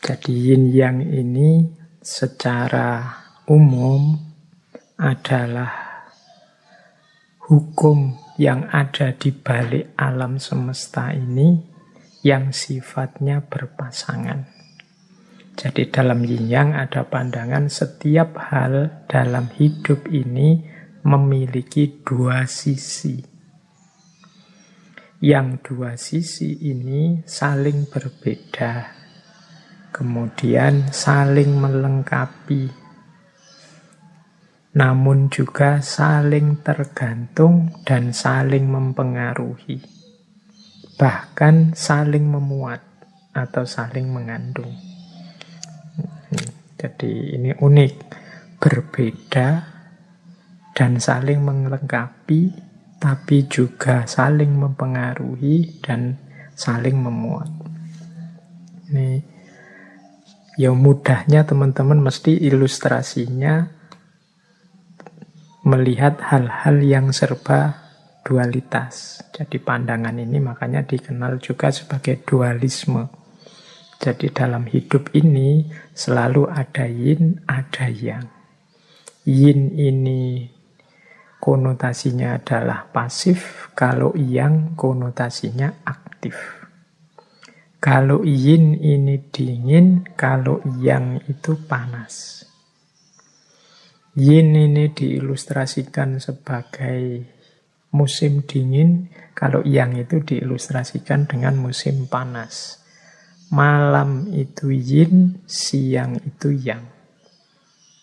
Jadi yin yang ini secara umum adalah hukum yang ada di balik alam semesta ini yang sifatnya berpasangan. Jadi dalam yin yang ada pandangan setiap hal dalam hidup ini memiliki dua sisi. Yang dua sisi ini saling berbeda, kemudian saling melengkapi, namun juga saling tergantung dan saling mempengaruhi, bahkan saling memuat atau saling mengandung. Jadi ini unik, berbeda dan saling melengkapi, tapi juga saling mempengaruhi dan saling memuat. Ini ya mudahnya teman-teman mesti ilustrasinya melihat hal-hal yang serba dualitas. Jadi pandangan ini makanya dikenal juga sebagai dualisme. Jadi dalam hidup ini selalu ada yin, ada yang. Yin ini konotasinya adalah pasif, kalau yang konotasinya aktif. Kalau yin ini dingin, kalau yang itu panas. Yin ini diilustrasikan sebagai musim dingin, kalau yang itu diilustrasikan dengan musim panas. Malam itu yin, siang itu yang.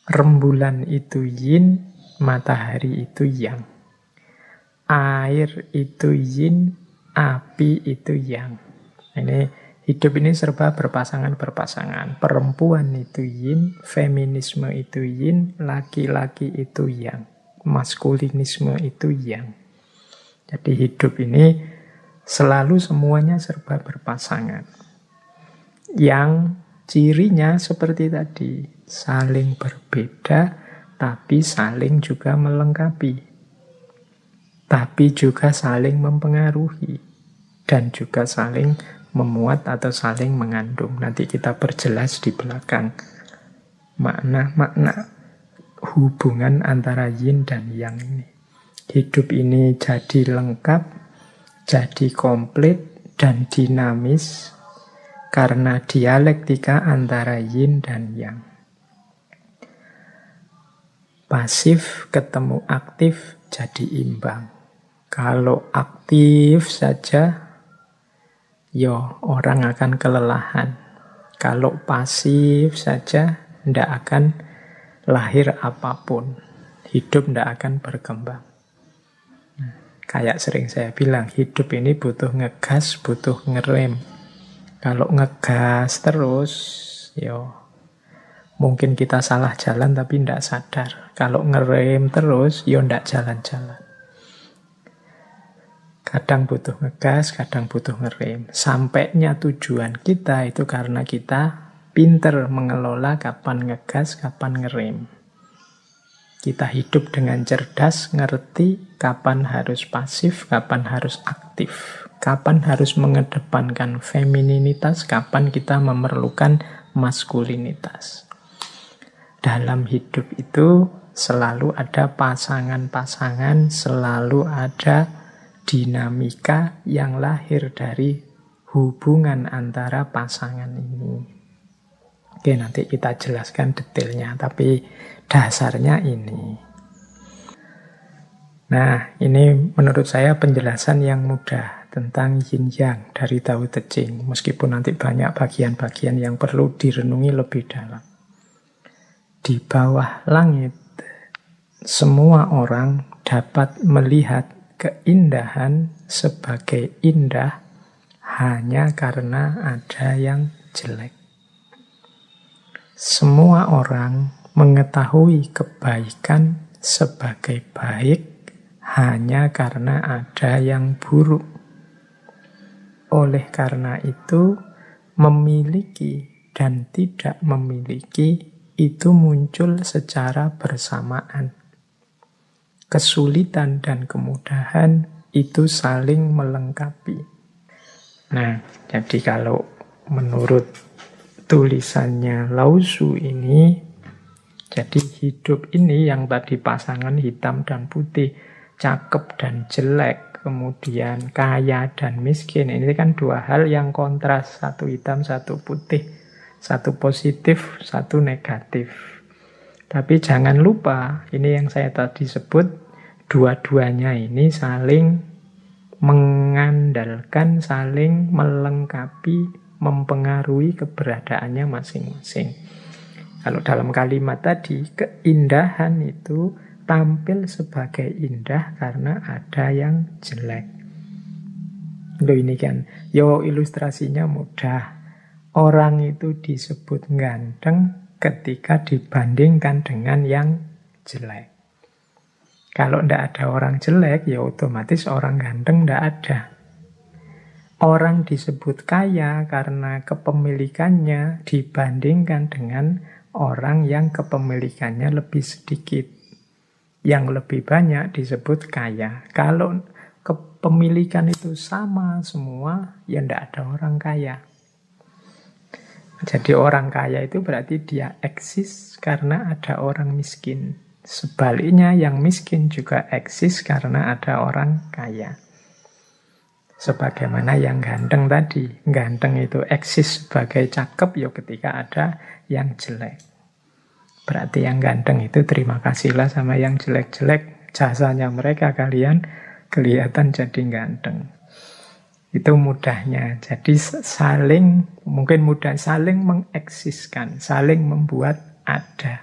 Rembulan itu yin, matahari itu yang. Air itu yin, api itu yang. Ini hidup ini serba berpasangan-berpasangan. Perempuan itu yin, feminisme itu yin, laki-laki itu yang. Maskulinisme itu yang. Jadi hidup ini selalu semuanya serba berpasangan. Yang cirinya seperti tadi, saling berbeda, tapi saling juga melengkapi. Tapi juga saling mempengaruhi. Dan juga saling memuat atau saling mengandung. Nanti kita perjelas di belakang makna-makna hubungan antara yin dan yang ini. Hidup ini jadi lengkap, jadi komplit, dan dinamis karena dialektika antara yin dan yang. Pasif ketemu aktif jadi imbang. Kalau aktif saja, orang akan kelelahan. Kalau pasif saja, tidak akan lahir apapun. Hidup tidak akan berkembang. Kayak sering saya bilang, hidup ini butuh ngegas, butuh ngerem. Kalau ngegas terus, mungkin kita salah jalan tapi tidak sadar. Kalau ngerem terus, tidak jalan-jalan. Kadang butuh ngegas, kadang butuh ngerem. Sampainya tujuan kita itu karena kita pinter mengelola kapan ngegas, kapan ngerem. Kita hidup dengan cerdas, ngerti kapan harus pasif, kapan harus aktif. Kapan harus mengedepankan femininitas, kapan kita memerlukan maskulinitas. Dalam hidup itu selalu ada pasangan-pasangan, selalu ada dinamika yang lahir dari hubungan antara pasangan ini. Oke, nanti kita jelaskan detailnya, tapi dasarnya ini. Nah, ini menurut saya penjelasan yang mudah tentang yin yang dari Tao Te Ching, meskipun nanti banyak bagian-bagian yang perlu direnungi lebih dalam. Di bawah langit, semua orang dapat melihat keindahan sebagai indah hanya karena ada yang jelek. Semua orang mengetahui kebaikan sebagai baik hanya karena ada yang buruk. Oleh karena itu, memiliki dan tidak memiliki itu muncul secara bersamaan. Kesulitan dan kemudahan itu saling melengkapi. Nah, jadi kalau menurut tulisannya Lao Tzu ini, jadi hidup ini yang tadi pasangan hitam dan putih, cakep dan jelek, kemudian kaya dan miskin, ini kan dua hal yang kontras, satu hitam, satu putih, satu positif, satu negatif. Tapi jangan lupa, ini yang saya tadi sebut, dua-duanya ini saling mengandalkan, saling melengkapi, mempengaruhi keberadaannya masing-masing. Kalau dalam kalimat tadi, keindahan itu tampil sebagai indah karena ada yang jelek. Loh ini kan, ilustrasinya mudah. Orang itu disebut ganteng ketika dibandingkan dengan yang jelek. Kalau tidak ada orang jelek, ya otomatis orang ganteng tidak ada. Orang disebut kaya karena kepemilikannya dibandingkan dengan orang yang kepemilikannya lebih sedikit. Yang lebih banyak disebut kaya. Kalau kepemilikan itu sama semua, ya tidak ada orang kaya. Jadi orang kaya itu berarti dia eksis karena ada orang miskin. Sebaliknya yang miskin juga eksis karena ada orang kaya. Sebagaimana yang ganteng tadi. Ganteng itu eksis sebagai cakep ya ketika ada yang jelek. Berarti yang ganteng itu terima kasihlah sama yang jelek-jelek. Jasanya mereka kalian kelihatan jadi ganteng. Itu mudahnya. Jadi saling, mungkin mudah, saling mengeksiskan, saling membuat ada.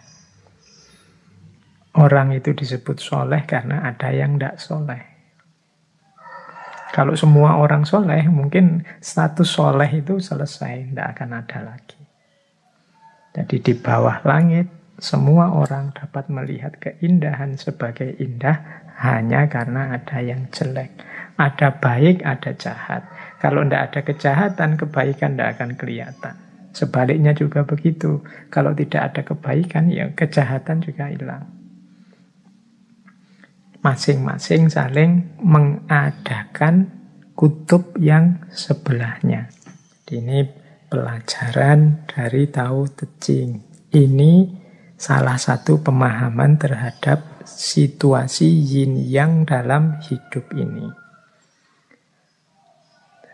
Orang itu disebut soleh karena ada yang tidak soleh. Kalau semua orang soleh, mungkin status soleh itu selesai, tidak akan ada lagi. Jadi di bawah langit, semua orang dapat melihat keindahan sebagai indah hanya karena ada yang jelek. Ada baik, ada jahat. Kalau tidak ada kejahatan, kebaikan tidak akan kelihatan. Sebaliknya juga begitu. Kalau tidak ada kebaikan, ya kejahatan juga hilang. Masing-masing saling mengadakan kutub yang sebelahnya. Ini pelajaran dari Tao Te Ching. Ini salah satu pemahaman terhadap situasi yin yang dalam hidup ini.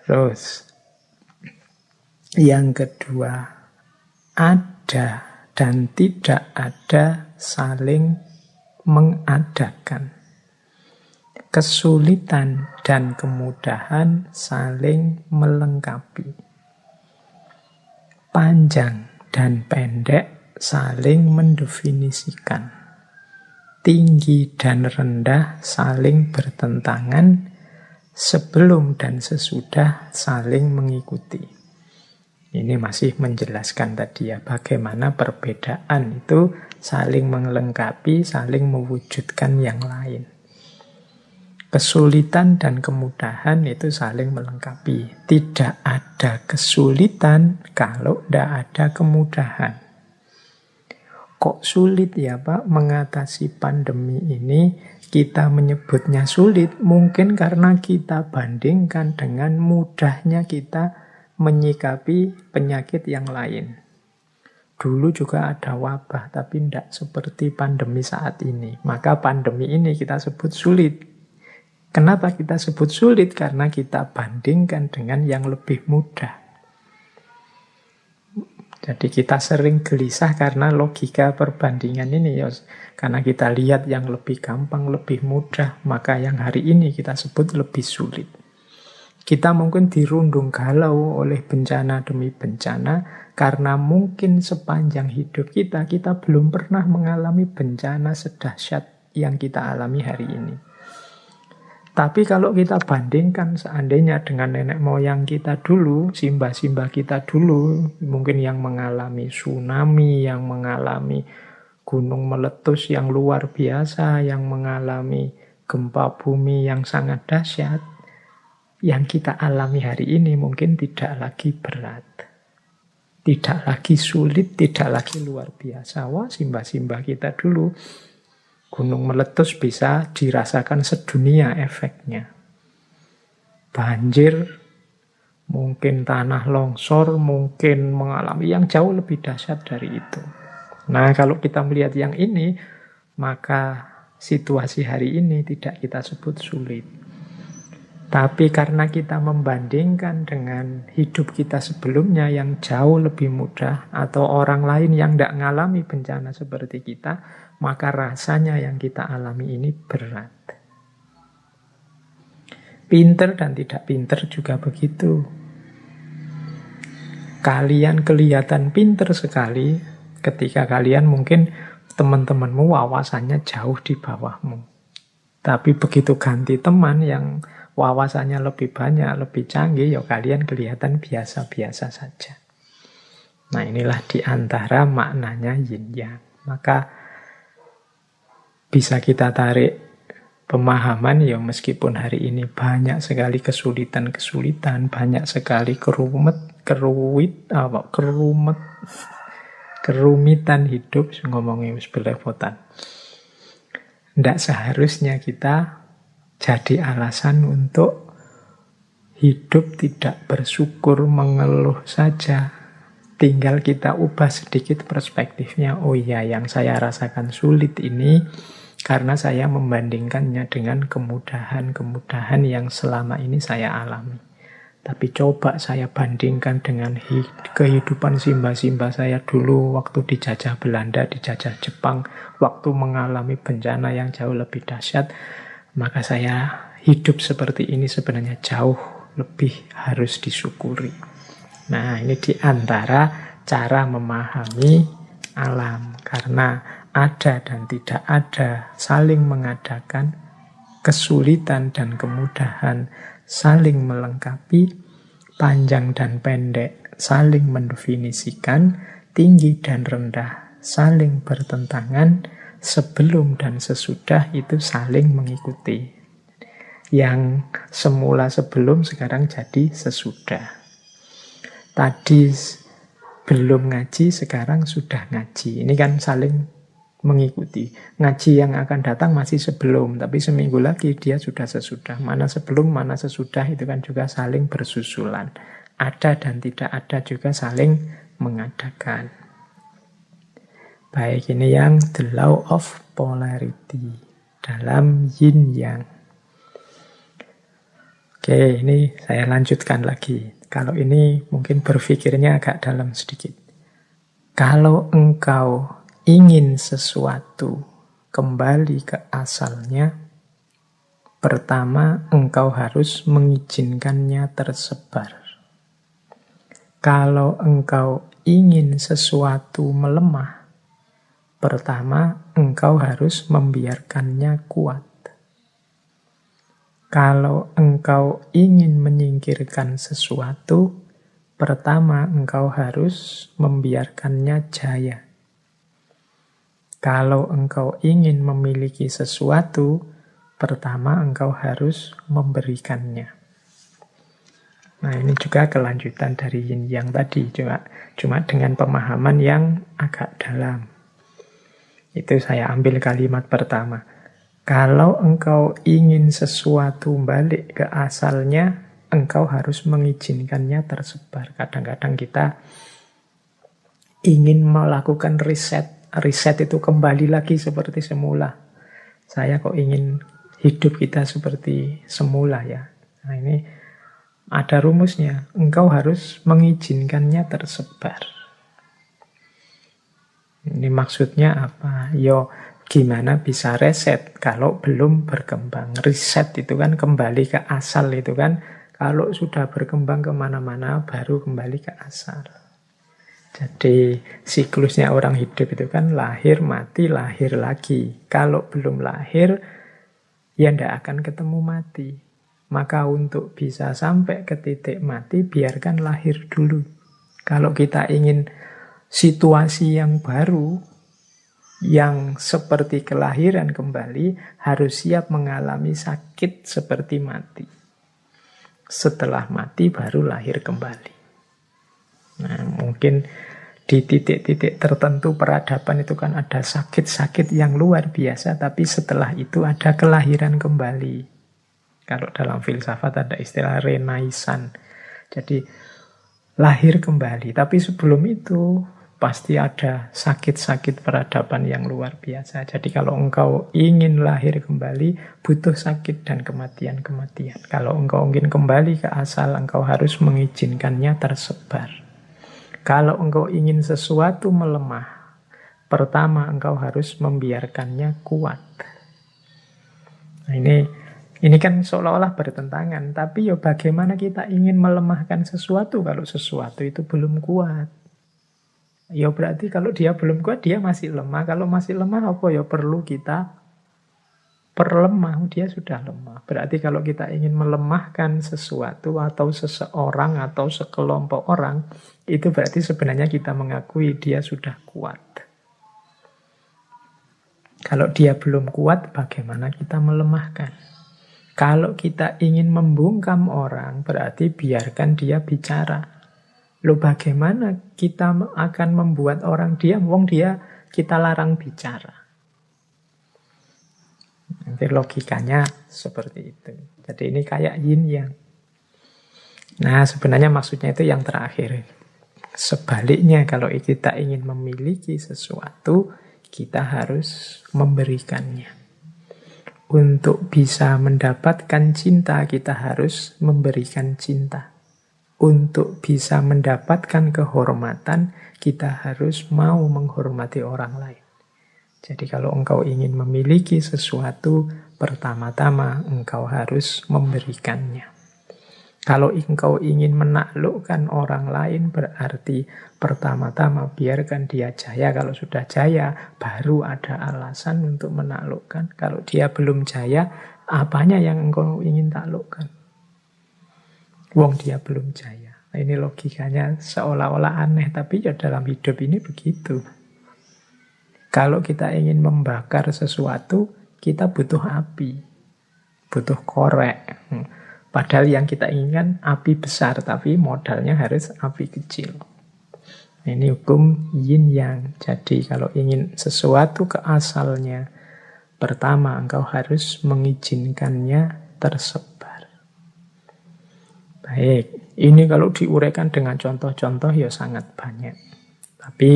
Terus, yang kedua, ada dan tidak ada saling mengadakan. Kesulitan dan kemudahan saling melengkapi. Panjang dan pendek saling mendefinisikan. Tinggi dan rendah saling bertentangan. Sebelum dan sesudah saling mengikuti. Ini masih menjelaskan tadi ya, bagaimana perbedaan itu saling melengkapi, saling mewujudkan yang lain. Kesulitan dan kemudahan itu saling melengkapi. Tidak ada kesulitan kalau tidak ada kemudahan. Kok sulit ya Pak mengatasi pandemi ini? Kita menyebutnya sulit mungkin karena kita bandingkan dengan mudahnya kita menyikapi penyakit yang lain. Dulu juga ada wabah, tapi tidak seperti pandemi saat ini. Maka pandemi ini kita sebut sulit. Kenapa kita sebut sulit? Karena kita bandingkan dengan yang lebih mudah. Jadi kita sering gelisah karena logika perbandingan ini ya. Karena kita lihat yang lebih gampang, lebih mudah, maka yang hari ini kita sebut lebih sulit. Kita mungkin dirundung galau oleh bencana demi bencana, karena mungkin sepanjang hidup kita belum pernah mengalami bencana sedahsyat yang kita alami hari ini. Tapi kalau kita bandingkan seandainya dengan nenek moyang kita dulu, simbah-simbah kita dulu, mungkin yang mengalami tsunami, yang mengalami gunung meletus yang luar biasa, yang mengalami gempa bumi yang sangat dahsyat, yang kita alami hari ini mungkin tidak lagi berat. Tidak lagi sulit, tidak lagi luar biasa. Wah, simbah-simbah kita dulu, gunung meletus bisa dirasakan sedunia efeknya. Banjir, mungkin tanah longsor, mungkin mengalami yang jauh lebih dahsyat dari itu. Nah, kalau kita melihat yang ini, maka situasi hari ini tidak kita sebut sulit. Tapi karena kita membandingkan dengan hidup kita sebelumnya yang jauh lebih mudah, atau orang lain yang tidak mengalami bencana seperti kita, maka rasanya yang kita alami ini berat. Pinter dan tidak pinter juga begitu. Kalian kelihatan pinter sekali ketika kalian mungkin teman-temanmu wawasannya jauh di bawahmu. Tapi begitu ganti teman yang wawasannya lebih banyak, lebih canggih, ya kalian kelihatan biasa-biasa saja. Nah, inilah di antara maknanya yin yang. Maka bisa kita tarik pemahaman, ya meskipun hari ini banyak sekali kesulitan-kesulitan, banyak sekali kerumitan hidup, ngomongnya wis belepotan. Tidak seharusnya kita jadi alasan untuk hidup tidak bersyukur, mengeluh saja. Tinggal kita ubah sedikit perspektifnya. Oh iya, yang saya rasakan sulit ini karena saya membandingkannya dengan kemudahan-kemudahan yang selama ini saya alami. Tapi coba saya bandingkan dengan kehidupan simba-simba saya dulu waktu dijajah Belanda, dijajah Jepang, waktu mengalami bencana yang jauh lebih dahsyat. Maka saya hidup seperti ini sebenarnya jauh lebih harus disyukuri. Nah, ini di antara cara memahami alam. Karena ada dan tidak ada, saling mengadakan, kesulitan dan kemudahan saling melengkapi, panjang dan pendek saling mendefinisikan, tinggi dan rendah saling bertentangan, sebelum dan sesudah itu saling mengikuti. Yang semula sebelum sekarang jadi sesudah. Tadi belum ngaji, sekarang sudah ngaji. Ini kan saling mengikuti. Ngaji yang akan datang masih sebelum, tapi seminggu lagi dia sudah sesudah. Mana sebelum, mana sesudah itu kan juga saling bersusulan. Ada dan tidak ada juga saling mengadakan. Baik, ini yang the law of polarity dalam yin yang. Oke, ini saya lanjutkan lagi. Kalau ini mungkin berpikirnya agak dalam sedikit. Kalau engkau ingin sesuatu kembali ke asalnya, pertama engkau harus mengizinkannya tersebar. Kalau engkau ingin sesuatu melemah, pertama engkau harus membiarkannya kuat. Kalau engkau ingin menyingkirkan sesuatu, pertama engkau harus membiarkannya jaya. Kalau engkau ingin memiliki sesuatu, pertama engkau harus memberikannya. Nah, ini juga kelanjutan dari yin yang tadi, cuma dengan pemahaman yang agak dalam. Itu saya ambil kalimat pertama. Kalau engkau ingin sesuatu balik ke asalnya, engkau harus mengizinkannya tersebar. Kadang-kadang kita ingin melakukan riset. Riset itu kembali lagi seperti semula. Saya kok ingin hidup kita seperti semula ya. Nah, ini ada rumusnya. Engkau harus mengizinkannya tersebar. Ini maksudnya apa? Gimana bisa reset kalau belum berkembang? Riset itu kan kembali ke asal itu kan. Kalau sudah berkembang kemana-mana baru kembali ke asal. Jadi siklusnya orang hidup itu kan lahir, mati, lahir lagi. Kalau belum lahir, ya tidak akan ketemu mati. Maka untuk bisa sampai ke titik mati, biarkan lahir dulu. Kalau kita ingin situasi yang baru, yang seperti kelahiran kembali, harus siap mengalami sakit seperti mati. Setelah mati baru lahir kembali. Nah, mungkin di titik-titik tertentu peradaban itu kan ada sakit-sakit yang luar biasa, tapi setelah itu ada kelahiran kembali. Kalau dalam filsafat ada istilah renaisan. Jadi lahir kembali. Tapi sebelum itu pasti ada sakit-sakit peradaban yang luar biasa. Jadi kalau engkau ingin lahir kembali, butuh sakit dan kematian-kematian. Kalau engkau ingin kembali ke asal, engkau harus mengizinkannya tersebar. Kalau engkau ingin sesuatu melemah, pertama engkau harus membiarkannya kuat. Nah, ini kan seolah-olah bertentangan. Tapi ya bagaimana kita ingin melemahkan sesuatu kalau sesuatu itu belum kuat? Ya berarti kalau dia belum kuat, dia masih lemah. Kalau masih lemah, apa ya perlu kita perlemah? Dia sudah lemah. Berarti kalau kita ingin melemahkan sesuatu atau seseorang atau sekelompok orang, itu berarti sebenarnya kita mengakui dia sudah kuat. Kalau dia belum kuat, bagaimana kita melemahkan? Kalau kita ingin membungkam orang, berarti biarkan dia bicara. Loh bagaimana kita akan membuat orang diam? Wong dia kita larang bicara. Nanti logikanya seperti itu. Jadi ini kayak yin yang. Nah sebenarnya maksudnya itu yang terakhir. Sebaliknya kalau kita ingin memiliki sesuatu, kita harus memberikannya. Untuk bisa mendapatkan cinta, kita harus memberikan cinta. Untuk bisa mendapatkan kehormatan, kita harus mau menghormati orang lain. Jadi kalau engkau ingin memiliki sesuatu, pertama-tama engkau harus memberikannya. Kalau engkau ingin menaklukkan orang lain, berarti pertama-tama biarkan dia jaya. Kalau sudah jaya, baru ada alasan untuk menaklukkan. Kalau dia belum jaya, apanya yang engkau ingin taklukkan? Wong dia belum jaya. Nah, ini logikanya seolah-olah aneh, tapi ya dalam hidup ini begitu. Kalau kita ingin membakar sesuatu, kita butuh api, butuh korek. Padahal yang kita inginkan api besar, tapi modalnya harus api kecil. Nah, ini hukum yin yang. Jadi kalau ingin sesuatu ke asalnya, pertama engkau harus mengizinkannya tersebar. Baik, ini kalau diuraikan dengan contoh-contoh ya sangat banyak. Tapi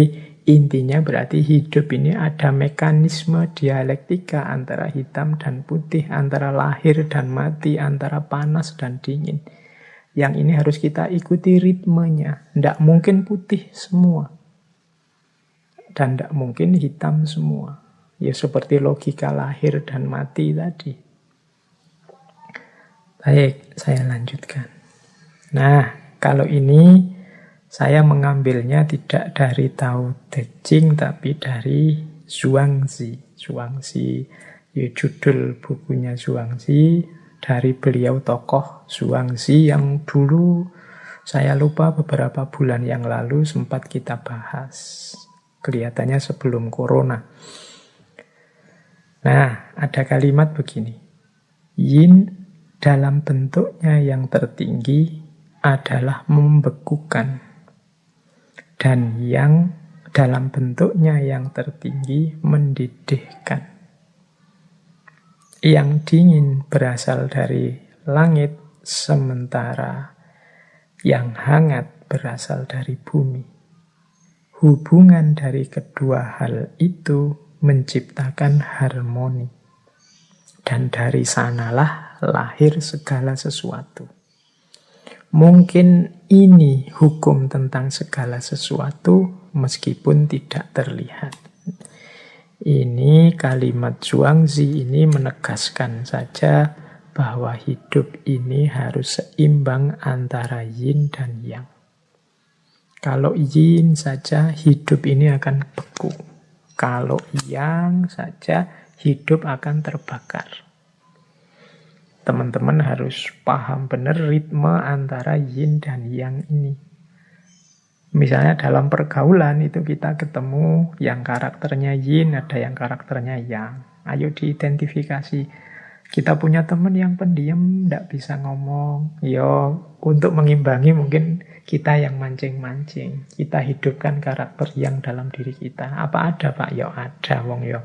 intinya berarti hidup ini ada mekanisme dialektika antara hitam dan putih, antara lahir dan mati, antara panas dan dingin. Yang ini harus kita ikuti ritmenya. Tidak mungkin putih semua. Dan tidak mungkin hitam semua. Ya seperti logika lahir dan mati tadi. Baik, saya lanjutkan. Nah, kalau ini saya mengambilnya tidak dari Tao Te Ching, tapi dari Zhuangzi. Zhuangzi, ya judul bukunya Zhuangzi, dari beliau tokoh Zhuangzi yang dulu saya lupa beberapa bulan yang lalu sempat kita bahas. Kelihatannya sebelum corona. Nah, ada kalimat begini. Yin dalam bentuknya yang tertinggi adalah membekukan. Dan yang dalam bentuknya yang tertinggi mendidihkan. Yang dingin berasal dari langit, sementara yang hangat berasal dari bumi. Hubungan dari kedua hal itu menciptakan harmoni. Dan dari sanalah lahir segala sesuatu. Mungkin ini hukum tentang segala sesuatu meskipun tidak terlihat. Ini kalimat Zhuangzi ini menegaskan saja bahwa hidup ini harus seimbang antara yin dan yang. Kalau yin saja hidup ini akan beku. Kalau yang saja hidup akan terbakar. Teman-teman harus paham benar ritme antara yin dan yang ini. Misalnya dalam pergaulan itu kita ketemu yang karakternya yin, ada yang karakternya yang. Ayo diidentifikasi. Kita punya teman yang pendiam, tidak bisa ngomong. Yo, untuk mengimbangi mungkin kita yang mancing-mancing. Kita hidupkan karakter yang dalam diri kita. Apa ada Pak? Yo ada, wong yo.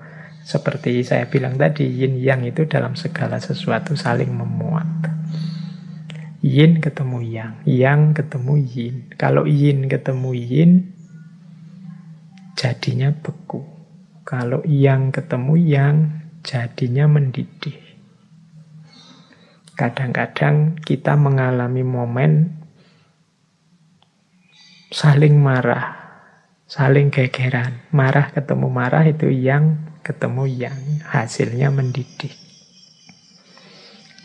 Seperti saya bilang tadi, yin yang itu dalam segala sesuatu saling memuat. yin ketemu yang ketemu yin. Kalau yin ketemu yin, jadinya beku. Kalau yang ketemu yang, jadinya mendidih. Kadang-kadang kita mengalami momen saling marah, saling gegeran. Marah ketemu marah itu yang ketemu yang. Hasilnya mendidih.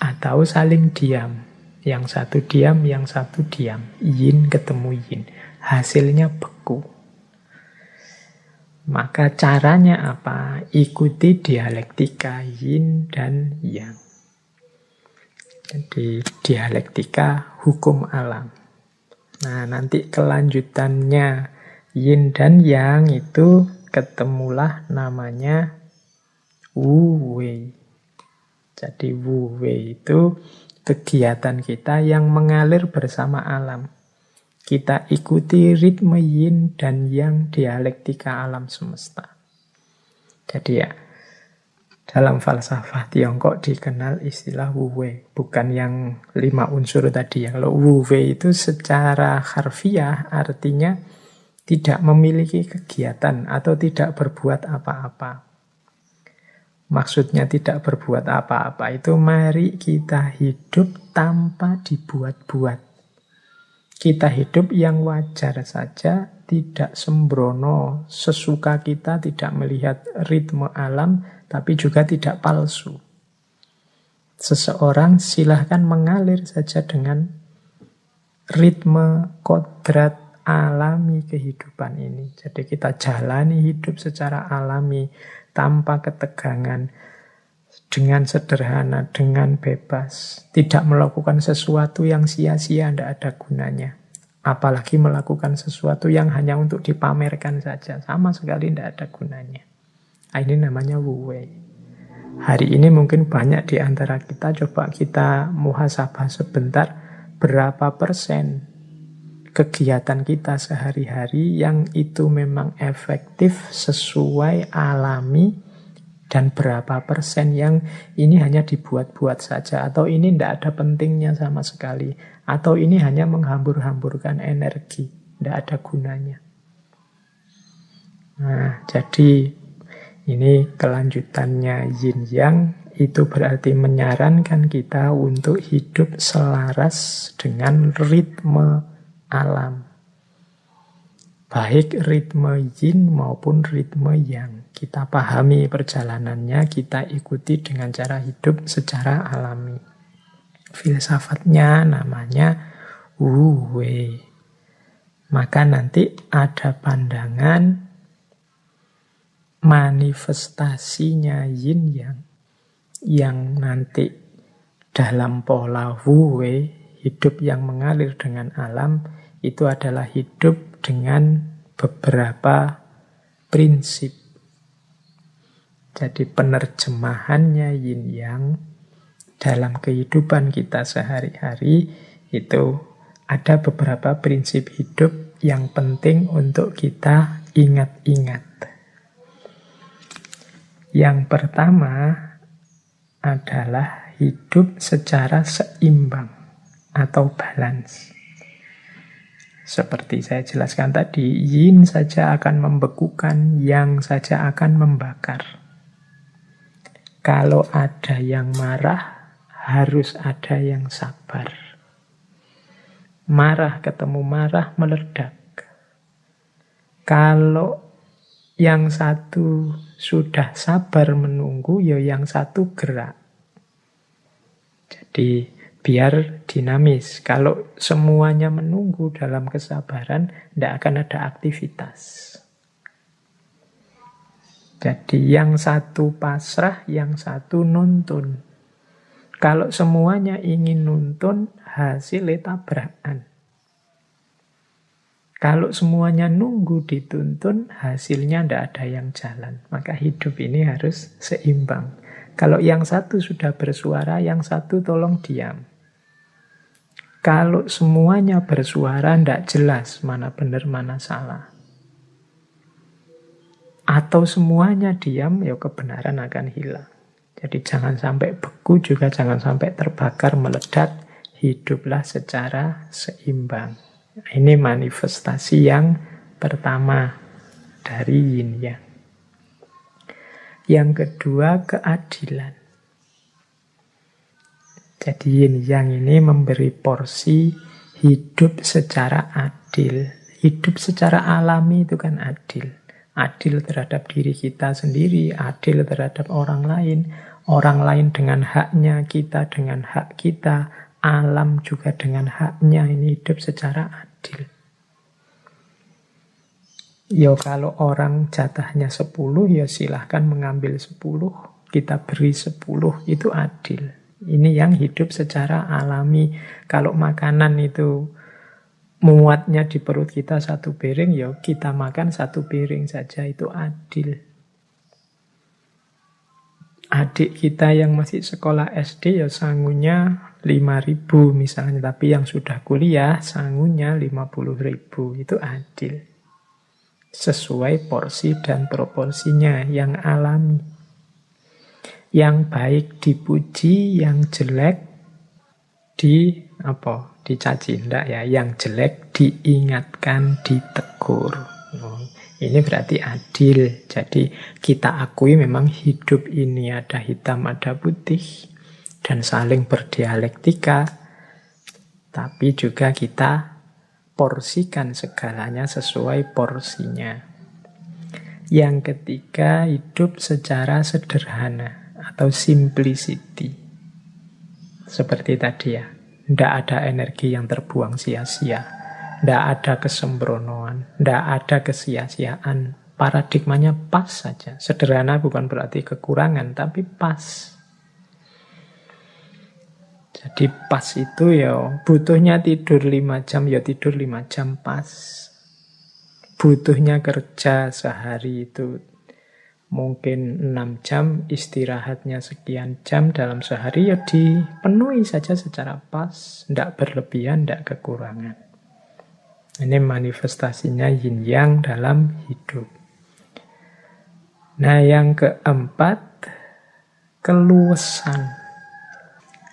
Atau saling diam. Yang satu diam, yang satu diam. Yin ketemu yin. Hasilnya beku. Maka caranya apa? Ikuti dialektika yin dan yang. Jadi dialektika hukum alam. Nah, nanti kelanjutannya yin dan yang itu ketemulah namanya wu wei. Jadi wu wei itu kegiatan kita yang mengalir bersama alam. Kita ikuti ritme yin dan yang dialektika alam semesta. Jadi ya, dalam falsafah Tiongkok dikenal istilah Wu Wei, bukan yang 5 unsur tadi. Kalau Wu Wei itu secara harfiah artinya tidak memiliki kegiatan atau tidak berbuat apa-apa. Maksudnya tidak berbuat apa-apa itu mari kita hidup tanpa dibuat-buat. Kita hidup yang wajar saja, tidak sembrono, sesuka kita, tidak melihat ritme alam, tapi juga tidak palsu. Seseorang silahkan mengalir saja dengan ritme kodrat alami kehidupan ini. Jadi kita jalani hidup secara alami, tanpa ketegangan, dengan sederhana, dengan bebas. Tidak melakukan sesuatu yang sia-sia, tidak ada gunanya. Apalagi melakukan sesuatu yang hanya untuk dipamerkan saja. Sama sekali tidak ada gunanya. Ini namanya Wu Wei. Hari ini mungkin banyak di antara kita, coba kita muhasabah sebentar, berapa persen kegiatan kita sehari-hari yang itu memang efektif, sesuai, alami, dan berapa persen yang ini hanya dibuat-buat saja, atau ini tidak ada pentingnya sama sekali, atau ini hanya menghambur-hamburkan energi, tidak ada gunanya. Nah, jadi ini kelanjutannya yin yang, itu berarti menyarankan kita untuk hidup selaras dengan ritme alam. Baik ritme yin maupun ritme yang. Kita pahami perjalanannya, kita ikuti dengan cara hidup secara alami. Filsafatnya namanya Wu Wei. Maka nanti ada pandangan manifestasinya yin yang nanti dalam pola Wu Wei, hidup yang mengalir dengan alam, itu adalah hidup dengan beberapa prinsip. Jadi penerjemahannya yin yang dalam kehidupan kita sehari-hari itu ada beberapa prinsip hidup yang penting untuk kita ingat-ingat. Yang pertama adalah hidup secara seimbang atau balance. Seperti saya jelaskan tadi, yin saja akan membekukan, yang saja akan membakar. Kalau ada yang marah, harus ada yang sabar. Marah ketemu marah, meledak. Kalau yang satu sudah sabar menunggu, ya yang satu gerak. Jadi biar dinamis. Kalau semuanya menunggu dalam kesabaran, tidak akan ada aktivitas. Jadi yang satu pasrah, yang satu nuntun. Kalau semuanya ingin nuntun, hasilnya tabrakan. Kalau semuanya nunggu dituntun, hasilnya tidak ada yang jalan. Maka hidup ini harus seimbang. Kalau yang satu sudah bersuara, yang satu tolong diam. Kalau semuanya bersuara, tidak jelas mana benar, mana salah. Atau semuanya diam, ya kebenaran akan hilang. Jadi jangan sampai beku, juga jangan sampai terbakar, meledak. hiduplah secara seimbang. Ini manifestasi yang pertama dari yin yang. Yang kedua, keadilan. Jadi yin yang ini memberi porsi hidup secara adil. Hidup secara alami itu kan adil. Adil terhadap diri kita sendiri, adil terhadap orang lain dengan haknya, kita dengan hak kita, alam juga dengan haknya. Ini hidup secara adil. Ya kalau orang jatahnya 10, ya silahkan mengambil 10, kita beri 10, itu adil. Ini yang hidup secara alami. Kalau makanan itu muatnya di perut kita 1 piring, ya kita makan 1 piring saja, itu adil. Adik kita yang masih sekolah SD ya sangunya 5.000 misalnya, tapi yang sudah kuliah sangunya 50.000, itu adil. Sesuai porsi dan proporsinya yang alami. Yang baik dipuji, yang jelek dicaci, enggak ya, yang jelek diingatkan, ditegur. Ini berarti adil. Jadi kita akui memang hidup ini ada hitam, ada putih, dan saling berdialektika, tapi juga kita porsikan segalanya sesuai porsinya. Yang ketiga, hidup secara sederhana atau simplicity. Seperti tadi ya, tidak ada energi yang terbuang sia-sia, tidak ada kesembronoan, tidak ada kesia-siaan. Paradigmanya pas saja. Sederhana bukan berarti kekurangan, tapi pas. Jadi pas itu ya, butuhnya tidur 5 jam, ya tidur 5 jam pas. Butuhnya kerja sehari itu mungkin 6 jam, istirahatnya sekian jam dalam sehari, ya dipenuhi saja secara pas, tidak berlebihan, tidak kekurangan. Ini manifestasinya yin yang dalam hidup. Nah, yang keempat, keluasan.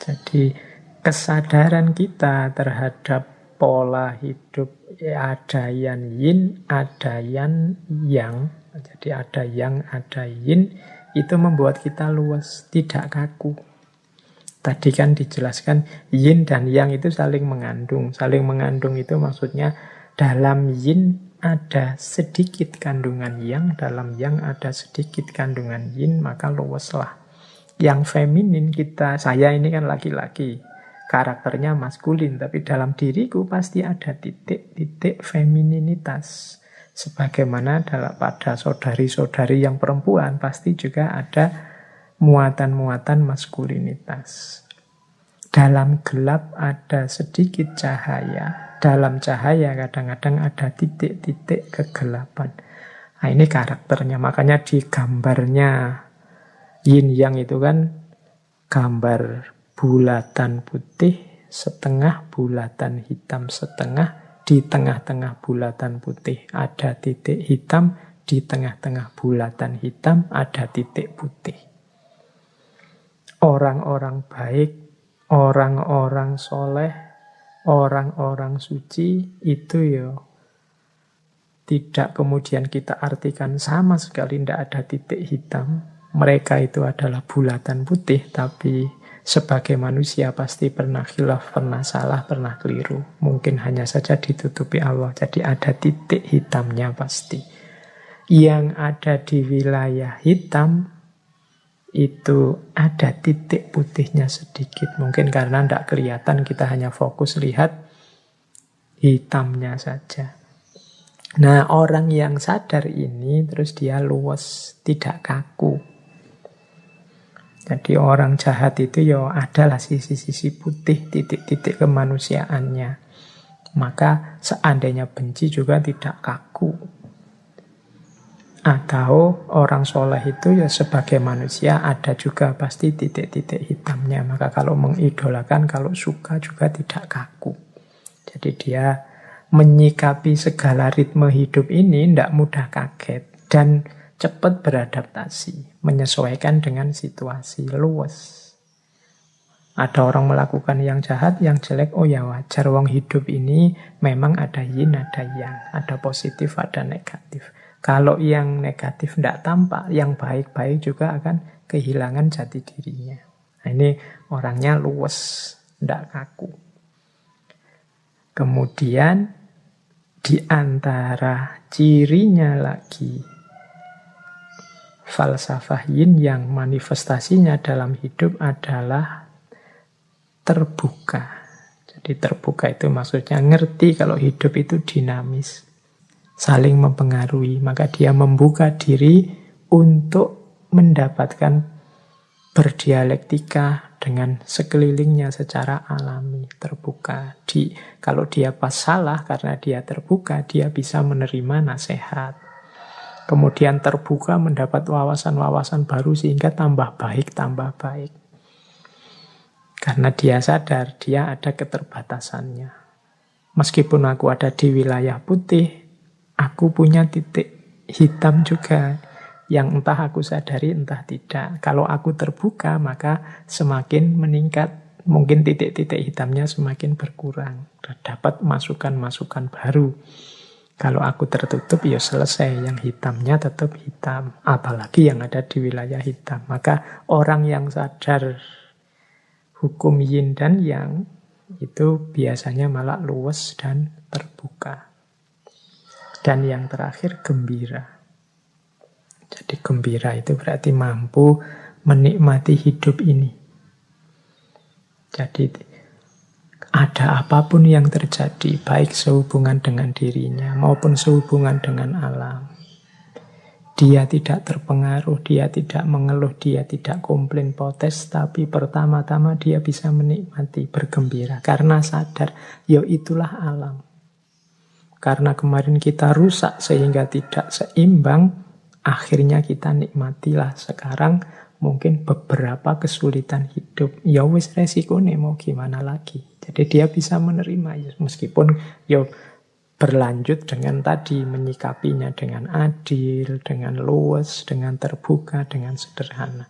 Jadi kesadaran kita terhadap pola hidup, ada yang yin, ada yang yang. Jadi ada yang, ada yin, itu membuat kita luas, tidak kaku. Tadi kan dijelaskan yin dan yang itu saling mengandung. Saling mengandung itu maksudnya dalam yin ada sedikit kandungan yang, dalam yang ada sedikit kandungan yin, maka luaslah. Yang feminin kita, saya ini kan laki-laki, karakternya maskulin, tapi dalam diriku pasti ada titik-titik femininitas. Sebagaimana pada saudari-saudari yang perempuan pasti juga ada muatan-muatan maskulinitas. Dalam gelap ada sedikit cahaya. Dalam cahaya kadang-kadang ada titik-titik kegelapan. Nah, ini karakternya. Makanya di gambarnya yin yang itu kan gambar bulatan putih, setengah bulatan hitam, setengah. Di tengah-tengah bulatan putih ada titik hitam, di tengah-tengah bulatan hitam ada titik putih. Orang-orang baik, orang-orang soleh, orang-orang suci itu ya tidak kemudian kita artikan sama sekali tidak ada titik hitam. Mereka itu adalah bulatan putih, tapi sebagai manusia pasti pernah khilaf, pernah salah, pernah keliru. Mungkin hanya saja ditutupi Allah. Jadi ada titik hitamnya pasti. Yang ada di wilayah hitam, itu ada titik putihnya sedikit. Mungkin karena tidak kelihatan, kita hanya fokus lihat hitamnya saja. Nah, orang yang sadar ini, terus dia luas, tidak kaku. Jadi orang jahat itu ya adalah sisi-sisi putih, titik-titik kemanusiaannya. Maka seandainya benci juga tidak kaku. Atau orang soleh itu ya sebagai manusia ada juga pasti titik-titik hitamnya. Maka kalau mengidolakan, kalau suka juga tidak kaku. Jadi dia menyikapi segala ritme hidup ini tidak mudah kaget. Dan cepat beradaptasi, menyesuaikan dengan situasi, luas. Ada orang melakukan yang jahat, yang jelek, oh ya wajar. Wong hidup ini memang ada yin, ada yang. Ada positif, ada negatif. Kalau yang negatif tidak tampak, yang baik-baik juga akan kehilangan jati dirinya. Nah, ini orangnya luwes, tidak kaku. Kemudian di antara cirinya lagi falsafah yin yang manifestasinya dalam hidup adalah terbuka. Jadi terbuka itu maksudnya ngerti kalau hidup itu dinamis, saling mempengaruhi. Maka dia membuka diri untuk mendapatkan berdialektika dengan sekelilingnya secara alami, terbuka. Kalau dia pas salah, karena dia terbuka, dia bisa menerima nasihat. Kemudian terbuka mendapat wawasan-wawasan baru sehingga tambah baik, tambah baik. Karena dia sadar, dia ada keterbatasannya. Meskipun aku ada di wilayah putih, aku punya titik hitam juga. Yang entah aku sadari, entah tidak. Kalau aku terbuka, maka semakin meningkat. Mungkin titik-titik hitamnya semakin berkurang. Dapat masukan-masukan baru. Kalau aku tertutup, ya selesai. Yang hitamnya tetap hitam. Apalagi yang ada di wilayah hitam. Maka orang yang sadar hukum yin dan yang itu biasanya malah luwes dan terbuka. Dan yang terakhir, gembira. Jadi gembira itu berarti mampu menikmati hidup ini. Jadi ada apapun yang terjadi, baik sehubungan dengan dirinya maupun sehubungan dengan alam, dia tidak terpengaruh, dia tidak mengeluh, dia tidak komplain protes, tapi pertama-tama dia bisa menikmati, bergembira. Karena sadar, ya itulah alam. Karena kemarin kita rusak sehingga tidak seimbang, akhirnya kita nikmatilah sekarang mungkin beberapa kesulitan hidup. Ya wis resikonya mau gimana lagi. Jadi dia bisa menerima, ya, meskipun ya berlanjut dengan tadi, menyikapinya dengan adil, dengan luwes, dengan terbuka, dengan sederhana.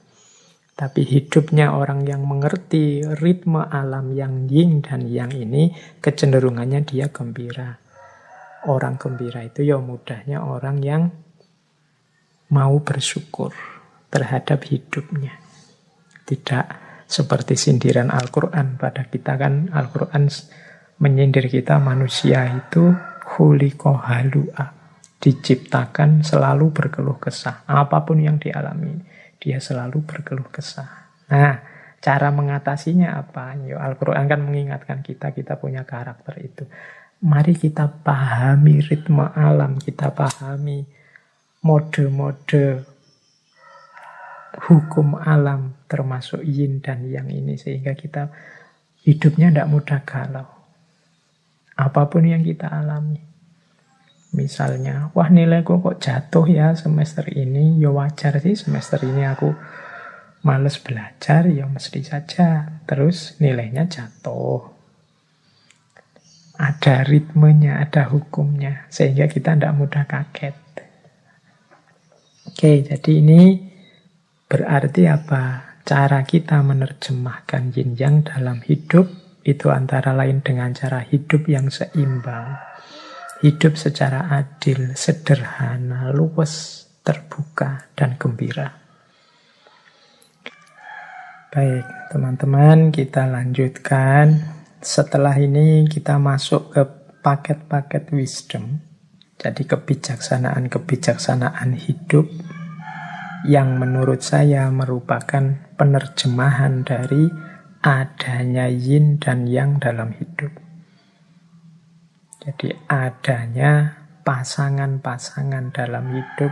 Tapi hidupnya orang yang mengerti ritme alam yang yin dan yang ini, kecenderungannya dia gembira. Orang gembira itu ya mudahnya orang yang mau bersyukur terhadap hidupnya. Tidak seperti sindiran Al-Quran pada kita, kan Al-Quran menyindir kita manusia itu khuliqa halu'a, diciptakan selalu berkeluh kesah. Apapun yang dialami, dia selalu berkeluh kesah. Nah, cara mengatasinya apa? Ya, Al-Quran kan mengingatkan kita punya karakter itu. Mari kita pahami ritme alam, kita pahami mode-mode hukum alam, termasuk yin dan yang ini, sehingga kita hidupnya tidak mudah galau. Apapun yang kita alami. Misalnya, wah nilaiku kok jatuh ya semester ini. Ya wajar sih, semester ini aku males belajar, ya mesti saja. Terus nilainya jatuh. Ada ritmenya, ada hukumnya. Sehingga kita tidak mudah kaget. Oke, jadi ini berarti apa? Cara kita menerjemahkan yin yang dalam hidup itu antara lain dengan cara hidup yang seimbang. Hidup secara adil, sederhana, luwes, terbuka, dan gembira. Baik, teman-teman, kita lanjutkan. Setelah ini kita masuk ke paket-paket wisdom. Jadi kebijaksanaan hidup yang menurut saya merupakan penerjemahan dari adanya yin dan yang dalam hidup. Jadi adanya pasangan-pasangan dalam hidup,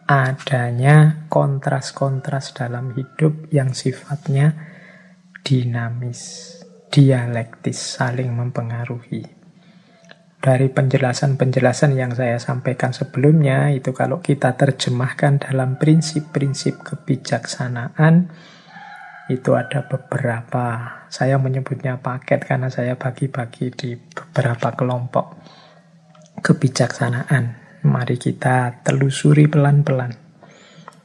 adanya kontras-kontras dalam hidup yang sifatnya dinamis, dialektis, saling mempengaruhi. Dari penjelasan-penjelasan yang saya sampaikan sebelumnya, itu kalau kita terjemahkan dalam prinsip-prinsip kebijaksanaan, itu ada beberapa, saya menyebutnya paket karena saya bagi-bagi di beberapa kelompok kebijaksanaan. Mari kita telusuri pelan-pelan